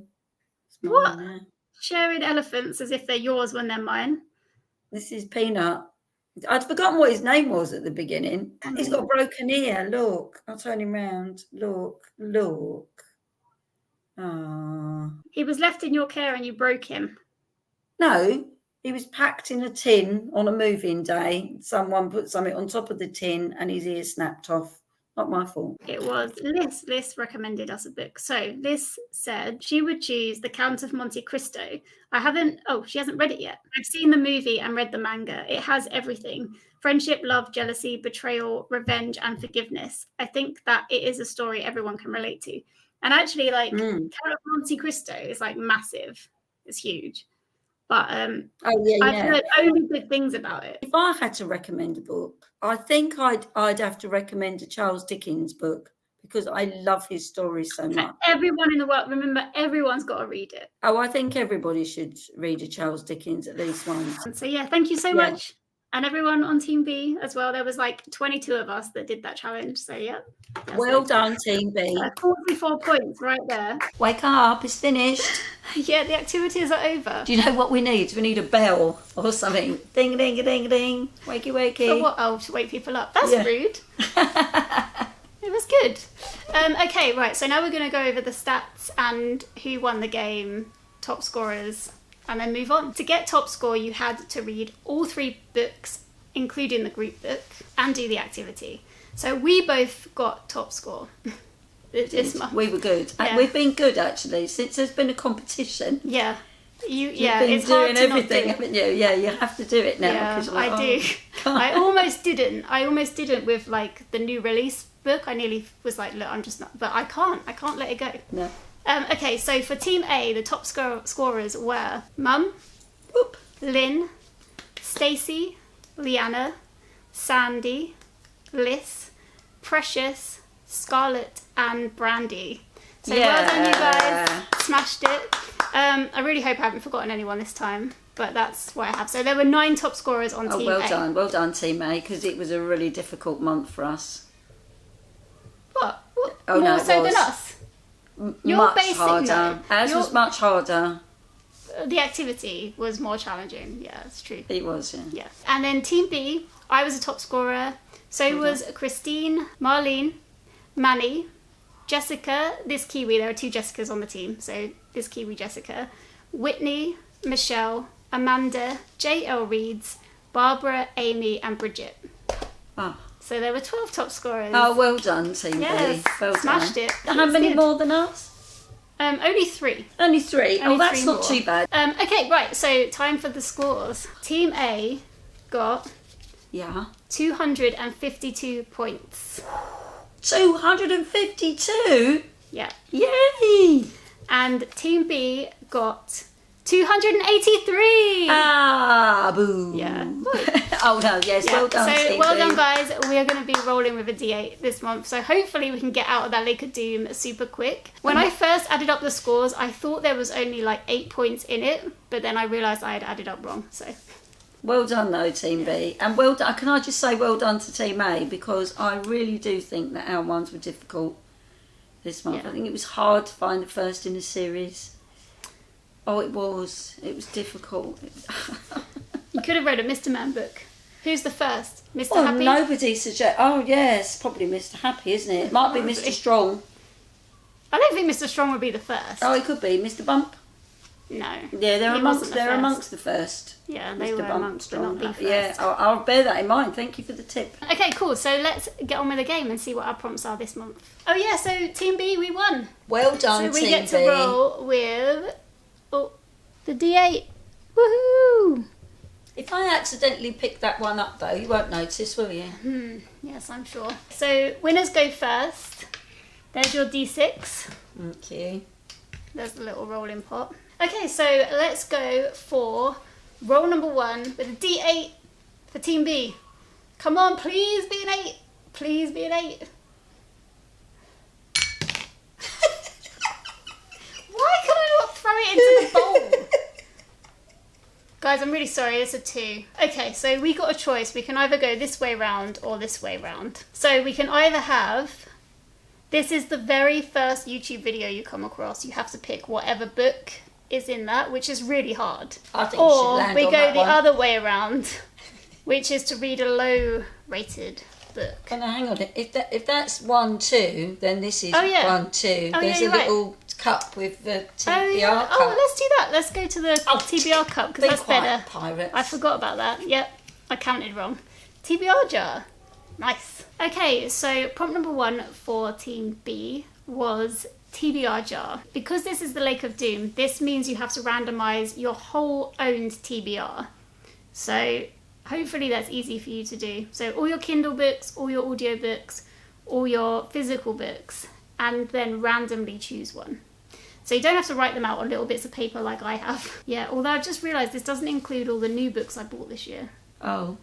it's mine What? now. Sharing elephants as if they're yours when they're mine. This is Peanut. I'd forgotten what his name was at the beginning. He's got a broken ear. Look, I'll turn him round. Look. Ah. He was left in your care and you broke him. No, he was packed in a tin on a moving day. Someone put something on top of the tin and his ear snapped off. Not my fault. It was Liz. Liz recommended us a book. So Liz said she would choose The Count of Monte Cristo. She hasn't read it yet. I've seen the movie and read the manga. It has everything. Friendship, love, jealousy, betrayal, revenge, and forgiveness. I think that it is a story everyone can relate to. And actually, Count of Monte Cristo is massive. It's huge. But I've heard only good things about it. If I had to recommend a book, I think I'd have to recommend a Charles Dickens book because I love his stories so much. Everyone in the world, remember, everyone's got to read it. Oh, I think everybody should read a Charles Dickens at least once. So yeah, thank you so much. And everyone on Team B as well. There was 22 of us that did that challenge. So yeah. Well done, Team B. 44 points right there. Wake up, it's finished. Yeah, the activities are over. Do you know what we need? We need a bell or something. Ding, ding, ding, ding. Wakey, wakey. For what? Oh, to wake people up. That's rude. It was good. Okay, right. So now we're going to go over the stats and who won the game, top scorers, and then move on. To get top score, you had to read all 3 books, including the group book, and do the activity. So we both got top score this month. We were good. Yeah. We've been good, actually, since there's been a competition. Yeah. You've been it's doing hard to everything, not do. haven't you? Yeah, you have to do it now. Yeah, I do. I almost didn't with the new release book. I nearly was look, I'm just not, but I can't let it go. No. Okay, so for Team A, the top scorers were Mum, Lynn, Stacey, Leanna, Sandy, Liz, Precious, Scarlett, and Brandy. So well done, you guys. Smashed it. I really hope I haven't forgotten anyone this time, but that's what I have. So there were 9 top scorers on Team A. Well done, Team A, because it was a really difficult month for us. What? Oh, More no, so than us? Much harder. Ours was much harder. The activity was more challenging. Yeah, that's true. It was, Yeah. And then Team B, I was a top scorer. So was Christine, Marlene, Manny, Jessica, this Kiwi. There are 2 Jessicas on the team. So this Kiwi Jessica, Whitney, Michelle, Amanda, J.L. Reeds, Barbara, Amy, and Bridget. Oh. So there were 12 top scorers. Oh, well done, Team yes, B. Well smashed done. it. How many more than us? Only 3. Only 3. Only that's 3 not more. too bad. Okay, right. So time for the scores. Team A got 252 points. 252? Yeah. Yay! And Team B got 283. Ah, boo. Yeah. Oh, no, yes, well done, So Team well B. done, guys. We are going to be rolling with a D8 this month. So hopefully we can get out of that Lake of Doom super quick. When I first added up the scores, I thought there was only 8 points in it, but then I realised I had added up wrong. So well done, though, Team B. And well done. Can I just say well done to Team A, because I really do think that our ones were difficult this month. Yeah. I think it was hard to find the first in a series. Oh, it was. It was difficult. you could have read a Mr. Man book. Who's the first? Mr. Oh, Happy? nobody suggests. Oh, yes, probably Mr. Happy, isn't it? It might be Mr. Strong. I don't think Mr. Strong would be the first. Oh, it could be Mr. Bump. No. Yeah, they're He amongst wasn't the amongst first. the first. Yeah, they Mr. were amongst but not the first. Yeah, I'll bear that in mind. Thank you for the tip. Okay, cool. So let's get on with the game and see what our prompts are this month. Oh yeah, so Team B, we won. Well done, So we Team get to B. roll with the D8. Woohoo! If I accidentally pick that one up, though, you won't notice, will you? Yes, I'm sure. So winners go first. There's your D6. Thank you. There's the little rolling pot. Okay, so let's go for roll number 1 with a D8 for Team B. Come on, please be an 8. Please be an 8. Why can I not throw it into the bowl? Guys, I'm really sorry, it's a 2. Okay, so we got a choice. We can either go this way round or this way round. So we can either have... This is the very first YouTube video you come across. You have to pick whatever book is in that, which is really hard. I think you should Or land we on go that the one. other way around, which is to read a low-rated book. Can I hang on? If that's 1, 2, then this is Oh, yeah. 1, 2. Oh, There's yeah, a you're right. little cup with the TBR Oh, yeah. cup. Oh, let's do that. Let's go to the TBR cup, because Be that's quiet, better. pirates. I forgot about that. Yep, I counted wrong. TBR jar. Nice. Okay, so prompt number 1 for Team B was TBR jar. Because this is the Lake of Doom, this means you have to randomise your whole owned TBR. So hopefully that's easy for you to do. So all your Kindle books, all your audio books, all your physical books, and then randomly choose one. So you don't have to write them out on little bits of paper like I have. Yeah, although I've just realised this doesn't include all the new books I bought this year. Oh.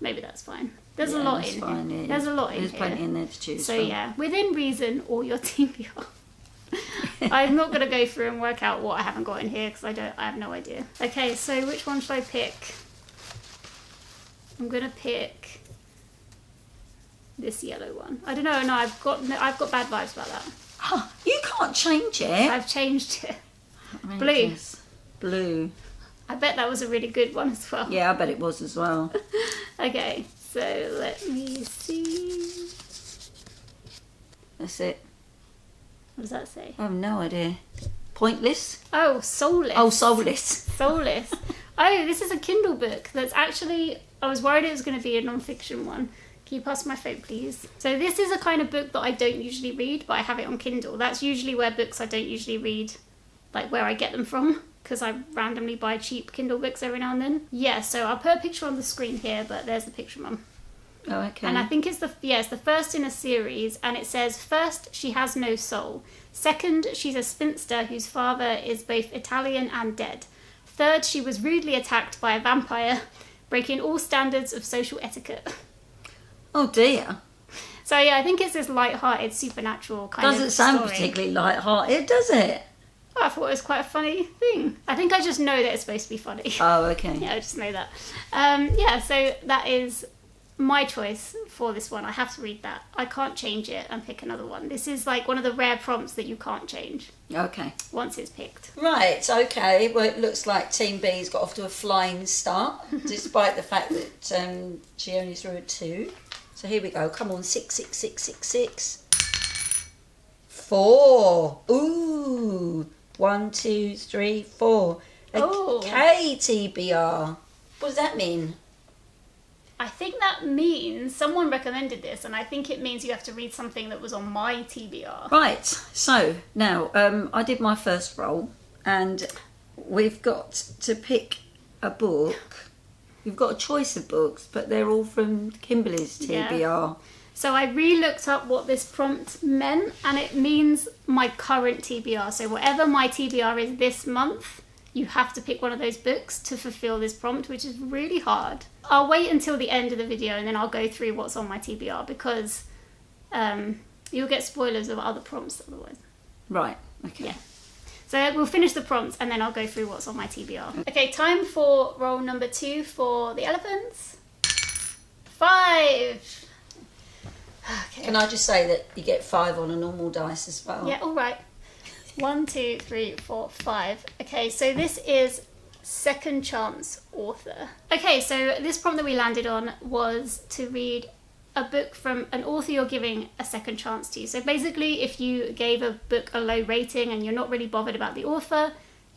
Maybe that's fine. There's a Yeah, lot that's in fine, here. yeah. There's a lot in There's here. plenty in there to choose So from. yeah, within reason, all your TBR. I'm not going to go through and work out what I haven't got in here because I have no idea. Okay, so which one should I pick? I'm going to pick this yellow one. I don't know. No, I've got bad vibes about that. Huh, you can't change it. I've changed it. Outrageous. Blue. I bet that was a really good one as well. Yeah, I bet it was as well. Okay, so let me see. That's it. What does that say? I have no idea. Pointless? Oh, Soulless. Oh, soulless. Soulless. Oh, this is a Kindle book that's actually... I was worried it was going to be a non-fiction one. Can you pass my phone, please? So this is a kind of book that I don't usually read, but I have it on Kindle. That's usually where books I don't usually read, like where I get them from, because I randomly buy cheap Kindle books every now and then. Yeah, so I'll put a picture on the screen here, but there's the picture, Mum. Oh, okay. And I think it's the first in a series, and it says, first, she has no soul. Second, she's a spinster whose father is both Italian and dead. Third, she was rudely attacked by a vampire, breaking all standards of social etiquette. Oh, dear. So yeah, I think it's this light-hearted supernatural kind of Doesn't sound story. particularly light-hearted, does it? Oh, I thought it was quite a funny thing. I think I just know that it's supposed to be funny. Oh, okay. Yeah, I just know that. Yeah, so that is my choice for this one. I have to read that. I can't change it and pick another one. This is like one of the rare prompts that you can't change Okay. once it's picked. Right, okay. Well, it looks like Team B's got off to a flying start, despite the fact that she only threw a 2. So here we go. Come on, 6, 6, 6, 6, 6. 4. Ooh. 1, 2, 3, 4. Oh. Okay, TBR. What does that mean? I think that means someone recommended this, and I think it means you have to read something that was on my TBR. Right, so now I did my first roll, and we've got to pick a book. We've got a choice of books, but they're all from Kimberly's TBR. Yeah. So I re-looked up what this prompt meant, and it means my current TBR. So whatever my TBR is this month, you have to pick one of those books to fulfill this prompt, which is really hard. I'll wait until the end of the video and then I'll go through what's on my TBR, because you'll get spoilers of other prompts otherwise. Right, okay. Yeah. So we'll finish the prompts and then I'll go through what's on my TBR. Okay, time for roll number 2 for the elephants. 5. Okay. Can I just say that you get 5 on a normal dice as well? Yeah, all right. 1, 2, 3, 4, 5. Okay, so this is second chance author. Okay, so this prompt that we landed on was to read a book from an author you're giving a second chance to. So basically, if you gave a book a low rating and you're not really bothered about the author,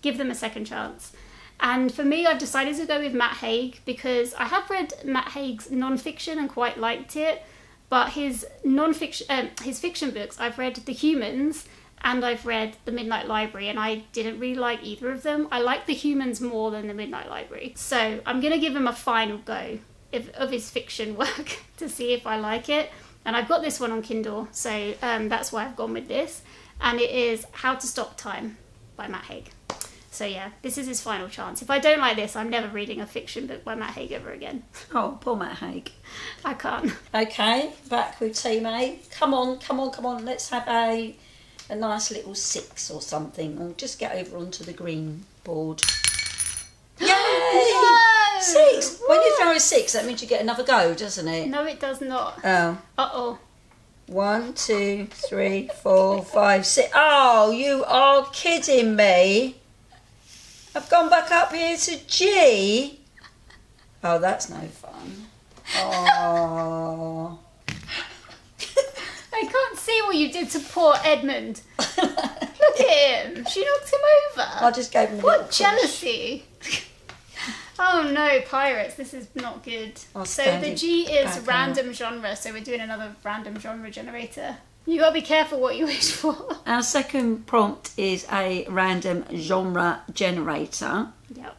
give them a second chance. And for me, I've decided to go with Matt Haig because I have read Matt Haig's non-fiction and quite liked it, but his fiction books, I've read The Humans and I've read The Midnight Library, and I didn't really like either of them. I like The Humans more than The Midnight Library. So I'm going to give him a final go of his fiction work to see if I like it. And I've got this one on Kindle, so that's why I've gone with this. And it is How to Stop Time by Matt Haig. So yeah, this is his final chance. If I don't like this, I'm never reading a fiction book by Matt Haig ever again. Oh, poor Matt Haig. I can't. Okay, back with Team A. Come on. Let's have a nice little 6 or something. Or just get over onto the green board. Yay! No! 6! When you throw a 6, that means you get another go, doesn't it? No, it does not. Oh. Uh-oh. 1, 2, 3, 4, 5, 6. Oh, you are kidding me. I've gone back up here to G. Oh, that's no fun. Oh. I can't see what you did to poor Edmund. Look at him. She knocked him over. I just gave him a little What jealousy. Oh no, pirates, this is not good. So the G is random genre, so we're doing another random genre generator. You gotta be careful what you wish for. Our second prompt is a random genre generator. Yep.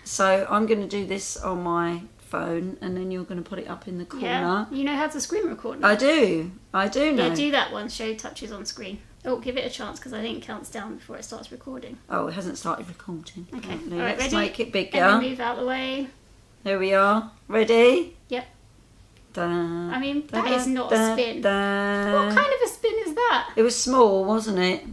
So I'm going to do this on my phone, and then you're going to put it up in the corner. Yeah. You know how to screen record now. I do know. Yeah, do that one. Show touches on screen. Oh, give it a chance because I think it counts down before it starts recording. Oh, it hasn't started recording. Okay. All right, let's ready? make it bigger. And then move out the way. There we are. Ready? Yep. Da, I mean, that da, is not da, a spin. da. What kind of a spin is that? It was small, wasn't it?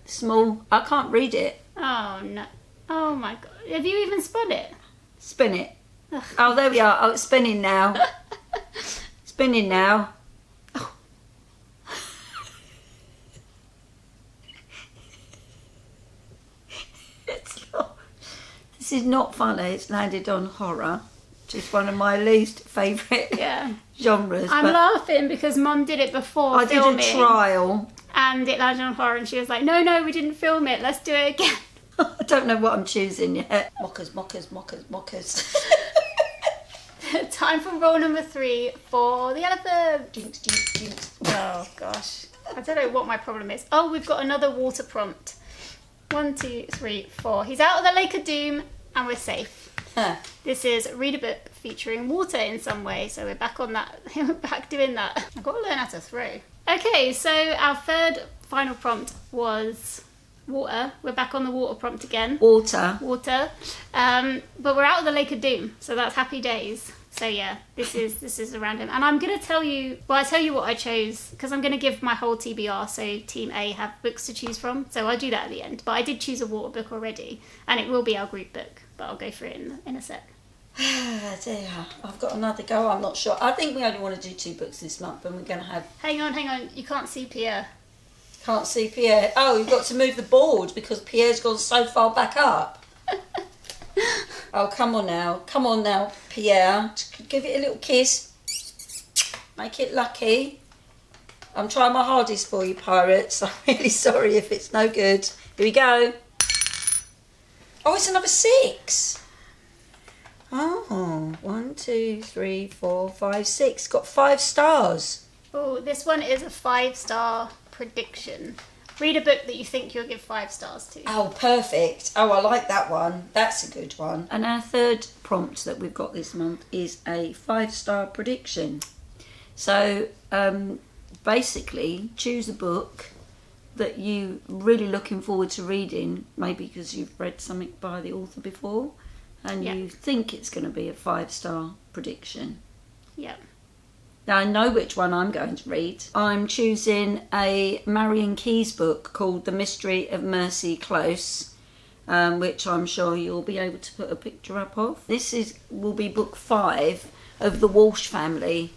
Small. I can't read it. Oh no. Oh my god. Have you even spun it? Spin it. Ugh. Oh, there we are. Oh, it's spinning now. Spinning now. Oh. This is not funny. It's landed on horror, which is one of my least favourite genres. I'm laughing because Mum did it before filming. I did a trial. And it landed on horror and she was like, no, we didn't film it. Let's do it again. I don't know what I'm choosing yet. Mockers. Time for roll number 3 for the elephant. Jinx. Oh, gosh. I don't know what my problem is. Oh, we've got another water prompt. 1, 2, 3, 4. He's out of the Lake of Doom and we're safe. Huh. This is read a book featuring water in some way. So we're back on that. We're back doing that. I've got to learn how to throw. Okay, so our third final prompt was water. We're back on the water prompt again. Water. But we're out of the Lake of Doom, so that's happy days. So yeah, this is a random. And I'm going to tell you, I tell you what I chose, because I'm going to give my whole TBR, so Team A have books to choose from. So I'll do that at the end. But I did choose a water book already, and it will be our group book, but I'll go through it in a sec. Dear, I've got another go. I'm not sure. I think we only want to do 2 books this month, and we're going to have... Hang on. You can't see Pierre. Can't see Pierre. Oh, you've got to move the board because Pierre's gone so far back up. Oh, come on now, Pierre. Give it a little kiss. Make it lucky. I'm trying my hardest for you, pirates. I'm really sorry if it's no good. Here we go. Oh, it's another 6. Oh, 1, 2, 3, 4, 5, 6. Got 5 stars. Oh, this one is a 5-star prediction. Read a book that you think you'll give 5 stars to. Oh, perfect. Oh, I like that one. That's a good one. And our third prompt that we've got this month is a 5-star prediction. So, basically, choose a book that you really looking forward to reading, maybe because you've read something by the author before, and you think it's going to be a 5-star prediction. Yeah. Now I know which one I'm going to read. I'm choosing a Marion Keyes book called The Mystery of Mercy Close, which I'm sure you'll be able to put a picture up of. This will be book 5 of the Walsh family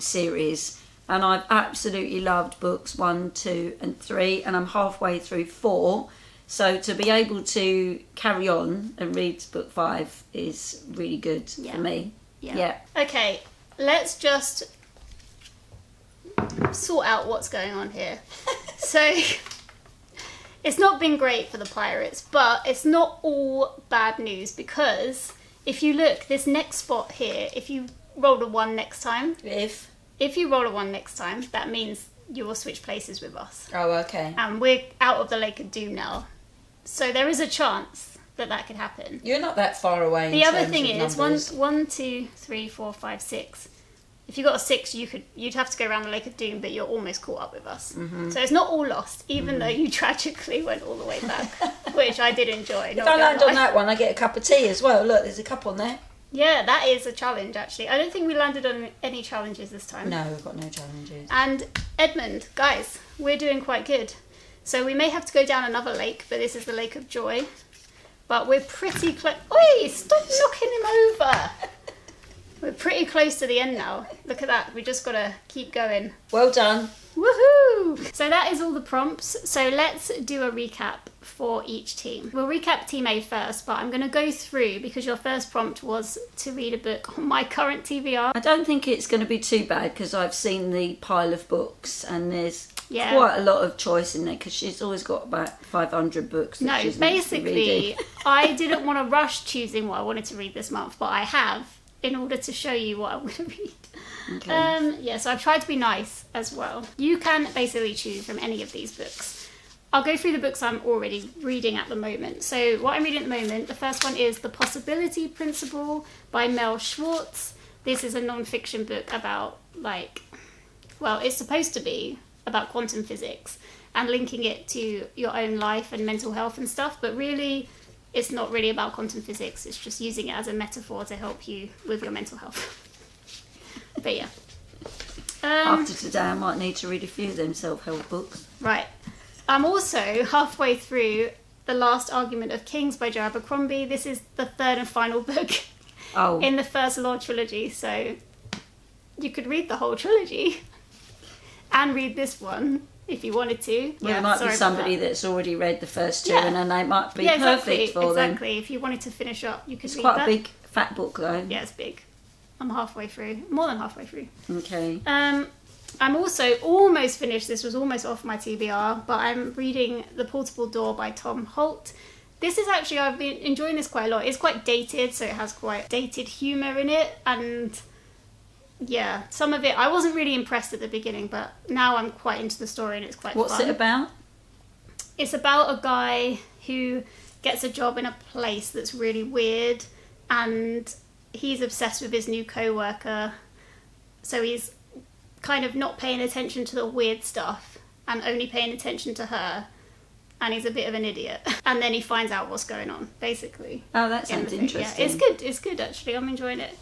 series, and I've absolutely loved books 1, 2 and 3, and I'm halfway through 4. So to be able to carry on and read book 5 is really good for me. Yeah. Okay, let's just sort out what's going on here. So, It's not been great for the pirates, but it's not all bad news, because if you look, this next spot here, if you roll a 1 next time... If you roll a 1 next time, that means you will switch places with us. Oh, okay. And we're out of the Lake of Doom now. So there is a chance that could happen. You're not that far away. The other thing is, 1, 2, 3, 4, 5, 6. If you got a 6, you'd have to go around the Lake of Doom, but you're almost caught up with us. Mm-hmm. So it's not all lost, even though you tragically went all the way back, which I did enjoy. If I land on that one, I get a cup of tea as well. Look, there's a cup on there. Yeah, that is a challenge, actually. I don't think we landed on any challenges this time. No, we've got no challenges. And Edmund, guys, we're doing quite good. So we may have to go down another lake, but this is the Lake of Joy. But we're pretty close. Oi, stop knocking him over. We're pretty close to the end now. Look at that. We just got to keep going. Well done. Woohoo! So that is all the prompts. So let's do a recap for each team. We'll recap Team A first, but I'm going to go through, because your first prompt was to read a book on my current TBR. I don't think it's going to be too bad, because I've seen the pile of books and there's quite a lot of choice in there, because she's always got about 500 books. No, basically, I didn't want to rush choosing what I wanted to read this month, but I have, in order to show you what I'm going to read. Okay. So I've tried to be nice as well. You can basically choose from any of these books. I'll go through the books I'm already reading at the moment. So what I'm reading at the moment, the first one is The Possibility Principle by Mel Schwartz. This is a non-fiction book about, it's supposed to be about quantum physics and linking it to your own life and mental health and stuff, but really it's not really about quantum physics. It's just using it as a metaphor to help you with your mental health. But yeah. After today, I might need to read a few of them self-help books. Right. I'm also halfway through The Last Argument of Kings by Joe Abercrombie. This is the third and final book in the first Law trilogy. So you could read the whole trilogy and read this one if you wanted to. Well, there might be somebody that's already read the first two, and then they might be perfect for them. Exactly. If you wanted to finish up, you could read that. It's quite that. a big, fat book, though. Yeah, it's big. I'm halfway through. More than halfway through. Okay. I'm also almost finished. This was almost off my TBR, but I'm reading The Portable Door by Tom Holt. This is actually, I've been enjoying this quite a lot. It's quite dated, so it has quite dated humour in it, and yeah, some of it, I wasn't really impressed at the beginning, but now I'm quite into the story and it's quite fun. What's it about? It's about a guy who gets a job in a place that's really weird, and he's obsessed with his new co-worker, so he's kind of not paying attention to the weird stuff and only paying attention to her, and he's a bit of an idiot. And then he finds out what's going on, basically. Oh, that sounds interesting. Yeah, it's good actually. I'm enjoying it.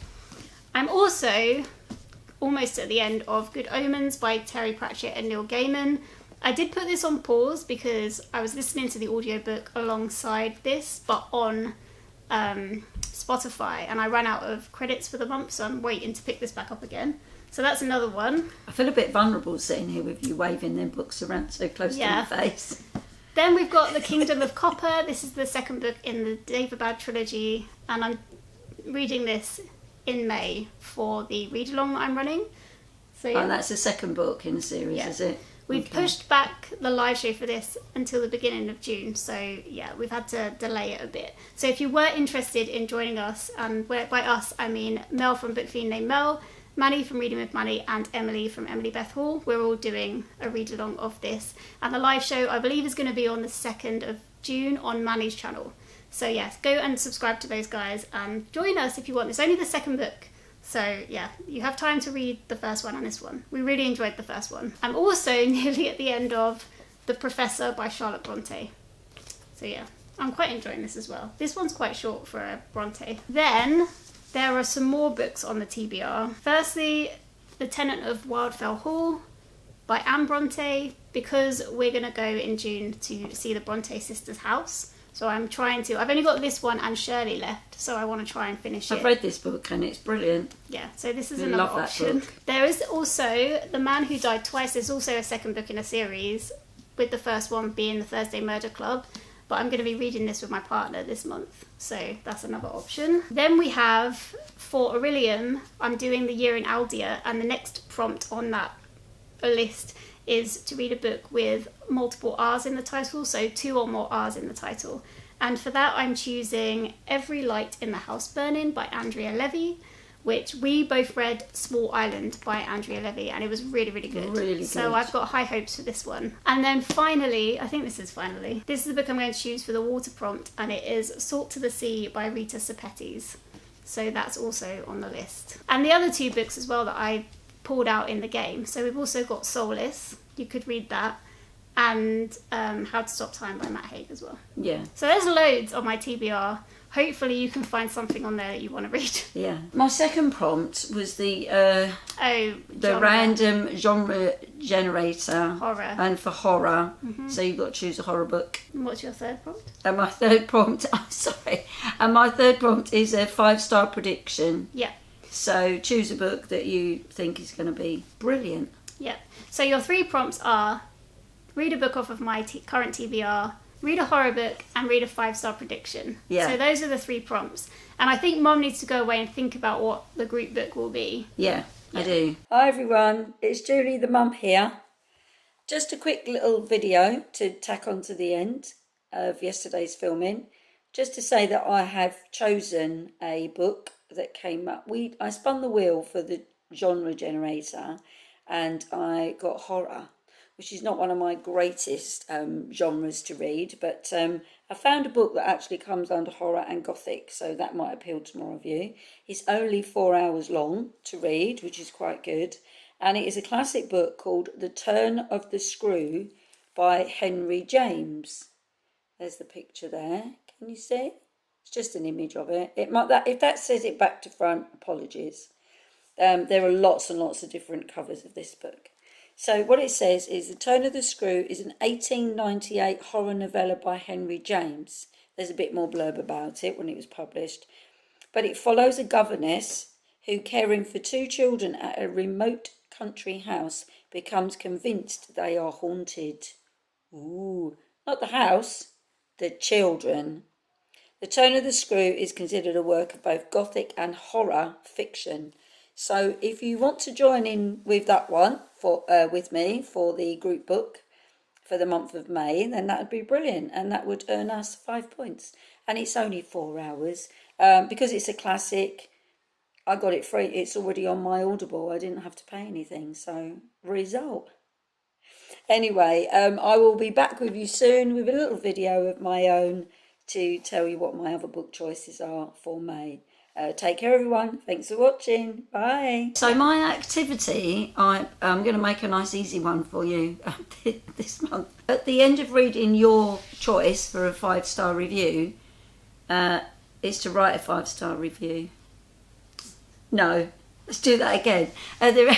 I'm also almost at the end of Good Omens by Terry Pratchett and Neil Gaiman. I did put this on pause because I was listening to the audiobook alongside this, but on Spotify, and I ran out of credits for the month, so I'm waiting to pick this back up again. So that's another one. I feel a bit vulnerable sitting here with you waving them books around so close to my face. Then we've got The Kingdom of Copper. This is the second book in the Daevabad trilogy, and I'm reading this in May for the read-along that I'm running. So yeah. Oh, that's the second book in the series, is it? We've pushed back the live show for this until the beginning of June, so yeah, we've had to delay it a bit. So if you were interested in joining us, and by us I mean Mel from Book Fiend Named Mel, Manny from Reading with Manny, and Emily from Emily Beth Hall, we're all doing a read-along of this. And the live show, I believe, is going to be on the 2nd of June on Manny's channel. So yes, go and subscribe to those guys and join us if you want. It's only the second book. So yeah, you have time to read the first one and this one. We really enjoyed the first one. I'm also nearly at the end of The Professor by Charlotte Bronte. So yeah, I'm quite enjoying this as well. This one's quite short for a Bronte. Then there are some more books on the TBR. Firstly, The Tenant of Wildfell Hall by Anne Bronte, because we're going to go in June to see the Bronte sisters' house. So I'm trying to... I've only got this one and Shirley left, so I want to try and finish it. I've read this book and it's brilliant. Yeah, so this is another option. There is also The Man Who Died Twice. There's also a second book in a series, with the first one being The Thursday Murder Club. But I'm going to be reading this with my partner this month, so that's another option. Then we have, for Aurelium, I'm doing The Year in Aldea, and the next prompt on that list is to read a book with multiple R's in the title, so 2 or more R's in the title. And for that, I'm choosing Every Light in the House Burning by Andrea Levy, which we both read Small Island by Andrea Levy, and it was really, really good. Really good. So I've got high hopes for this one. And then finally, this is the book I'm going to choose for the water prompt, and it is Salt to the Sea by Ruta Sepetys. So that's also on the list. And the other 2 books as well that I pulled out in the game. So we've also got Soulless, you could read that, and How to Stop Time by Matt Haig as well. Yeah. So there's loads on my TBR. Hopefully you can find something on there that you want to read. Yeah. My second prompt was the genre. random genre generator. Horror. And for horror. Mm-hmm. So you've got to choose a horror book. And what's your third prompt? And my third prompt, And my third prompt is a 5-star prediction. Yeah. So choose a book that you think is going to be brilliant. Yeah. So your 3 prompts are read a book off of my current TBR, read a horror book, and read a 5-star prediction. Yeah. So those are the 3 prompts. And I think Mum needs to go away and think about what the group book will be. Yeah, I do. Hi everyone, it's Julie the mum here. Just a quick little video to tack on to the end of yesterday's filming. Just to say that I have chosen a book that came up. I spun the wheel for the genre generator and I got horror, which is not one of my greatest genres to read, but I found a book that actually comes under horror and gothic, so that might appeal to more of you. It's only 4 hours long to read, which is quite good, and it is a classic book called The Turn of the Screw by Henry James. There's the picture there. Can you see? It's just an image of it. If that says it back to front, apologies. There are lots and lots of different covers of this book. So what it says is The Turn of the Screw is an 1898 horror novella by Henry James. There's a bit more blurb about it when it was published. But it follows a governess who, caring for 2 children at a remote country house, becomes convinced they are haunted. Ooh, not the house, the children. The Turn of the Screw is considered a work of both gothic and horror fiction. So if you want to join in with that one with me for the group book for the month of May, then that would be brilliant, and that would earn us 5 points. And it's only 4 hours because it's a classic. I got it free. It's already on my Audible. I didn't have to pay anything. So result. Anyway, I will be back with you soon with a little video of my own to tell you what my other book choices are for May. Take care, everyone. Thanks for watching. Bye. So my activity, I'm going to make a nice easy one for you this month. At the end of reading your choice for a 5-star review, is to write a 5-star review. No, let's do that again. At the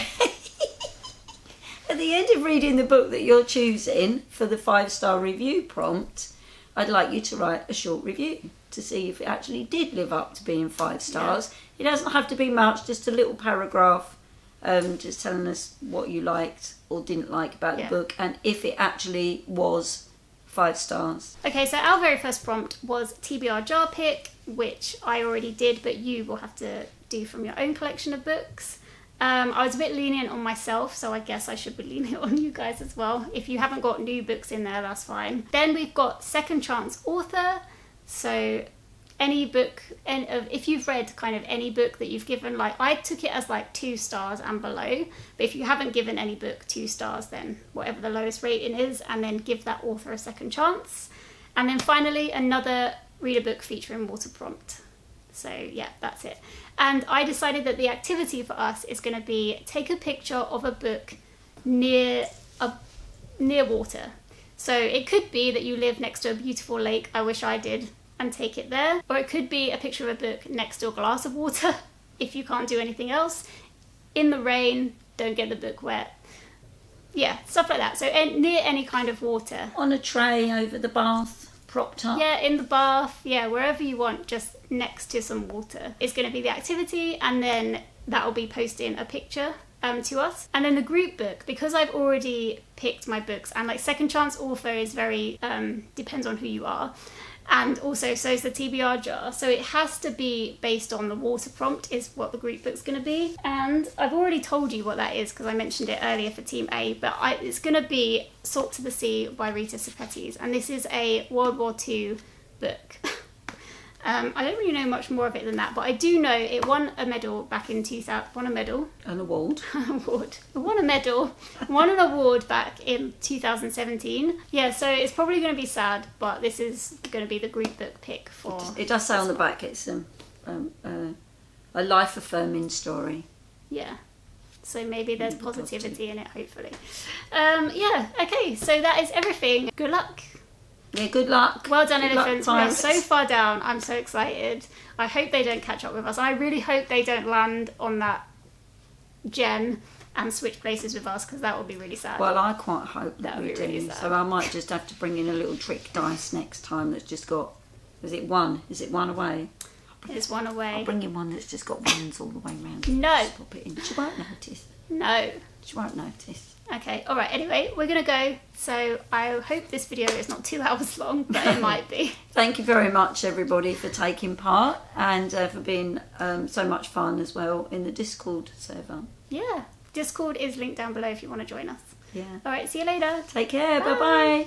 end of reading the book that you're choosing for the 5-star review prompt, I'd like you to write a short review to see if it actually did live up to being 5 stars. Yeah. It doesn't have to be much, just a little paragraph, just telling us what you liked or didn't like about the book, and if it actually was 5 stars. Okay, so our very first prompt was TBR jar pick, which I already did, but you will have to do from your own collection of books. I was a bit lenient on myself, so I guess I should be lenient on you guys as well. If you haven't got new books in there, that's fine. Then we've got second chance author. So any book, if you've read kind of any book that you've given, like I took it as like 2 stars and below, but if you haven't given any book 2 stars, then whatever the lowest rating is, and then give that author a second chance. And then finally, another read a book featuring water prompt. So yeah, that's it. And I decided that the activity for us is going to be take a picture of a book near water. So it could be that you live next to a beautiful lake, I wish I did, and take it there. Or it could be a picture of a book next to a glass of water, if you can't do anything else. In the rain, don't get the book wet. Yeah, stuff like that. So near any kind of water. On a tray over the bath, propped up. Yeah, in the bath, yeah, wherever you want, just next to some water. It's going to be the activity, and then that will be posting a picture to us. And then the group book, because I've already picked my books, and like second chance author is very depends on who you are, and also so is the TBR jar, so it has to be based on the water prompt is what the group book's going to be. And I've already told you what that is because I mentioned it earlier for Team A, but it's going to be Salt to the Sea by Ruta Sepetys, and this is a World War II book. I don't really know much more of it than that, but I do know it won a medal back in 2000. Won a medal? An award. It won a medal. Won an award back in 2017. Yeah, so it's probably going to be sad, but this is going to be the group book pick for... It does say on the back it's a life-affirming story. Yeah. So maybe there's positivity in it, hopefully. Yeah, okay, so that is everything. Good luck. Yeah, good luck. Well done, good elephants. Luck, we are so far down. I'm so excited. I hope they don't catch up with us. I really hope they don't land on that gem and switch places with us, because that would be really sad. Well, I quite hope that we would be do. really sad. So I might just have to bring in a little trick dice next time that's just got... Is it one? Is it one away? There's one away. I'll bring in one that's just got ones all the way around. No. Just pop it in. She won't notice. No. She won't notice. Okay, alright, anyway, we're going to go. So I hope this video is not 2 hours long, but it might be. Thank you very much, everybody, for taking part and for being so much fun as well in the Discord server. Yeah, Discord is linked down below if you want to join us. Yeah. Alright, see you later. Take care. Bye. Bye-bye.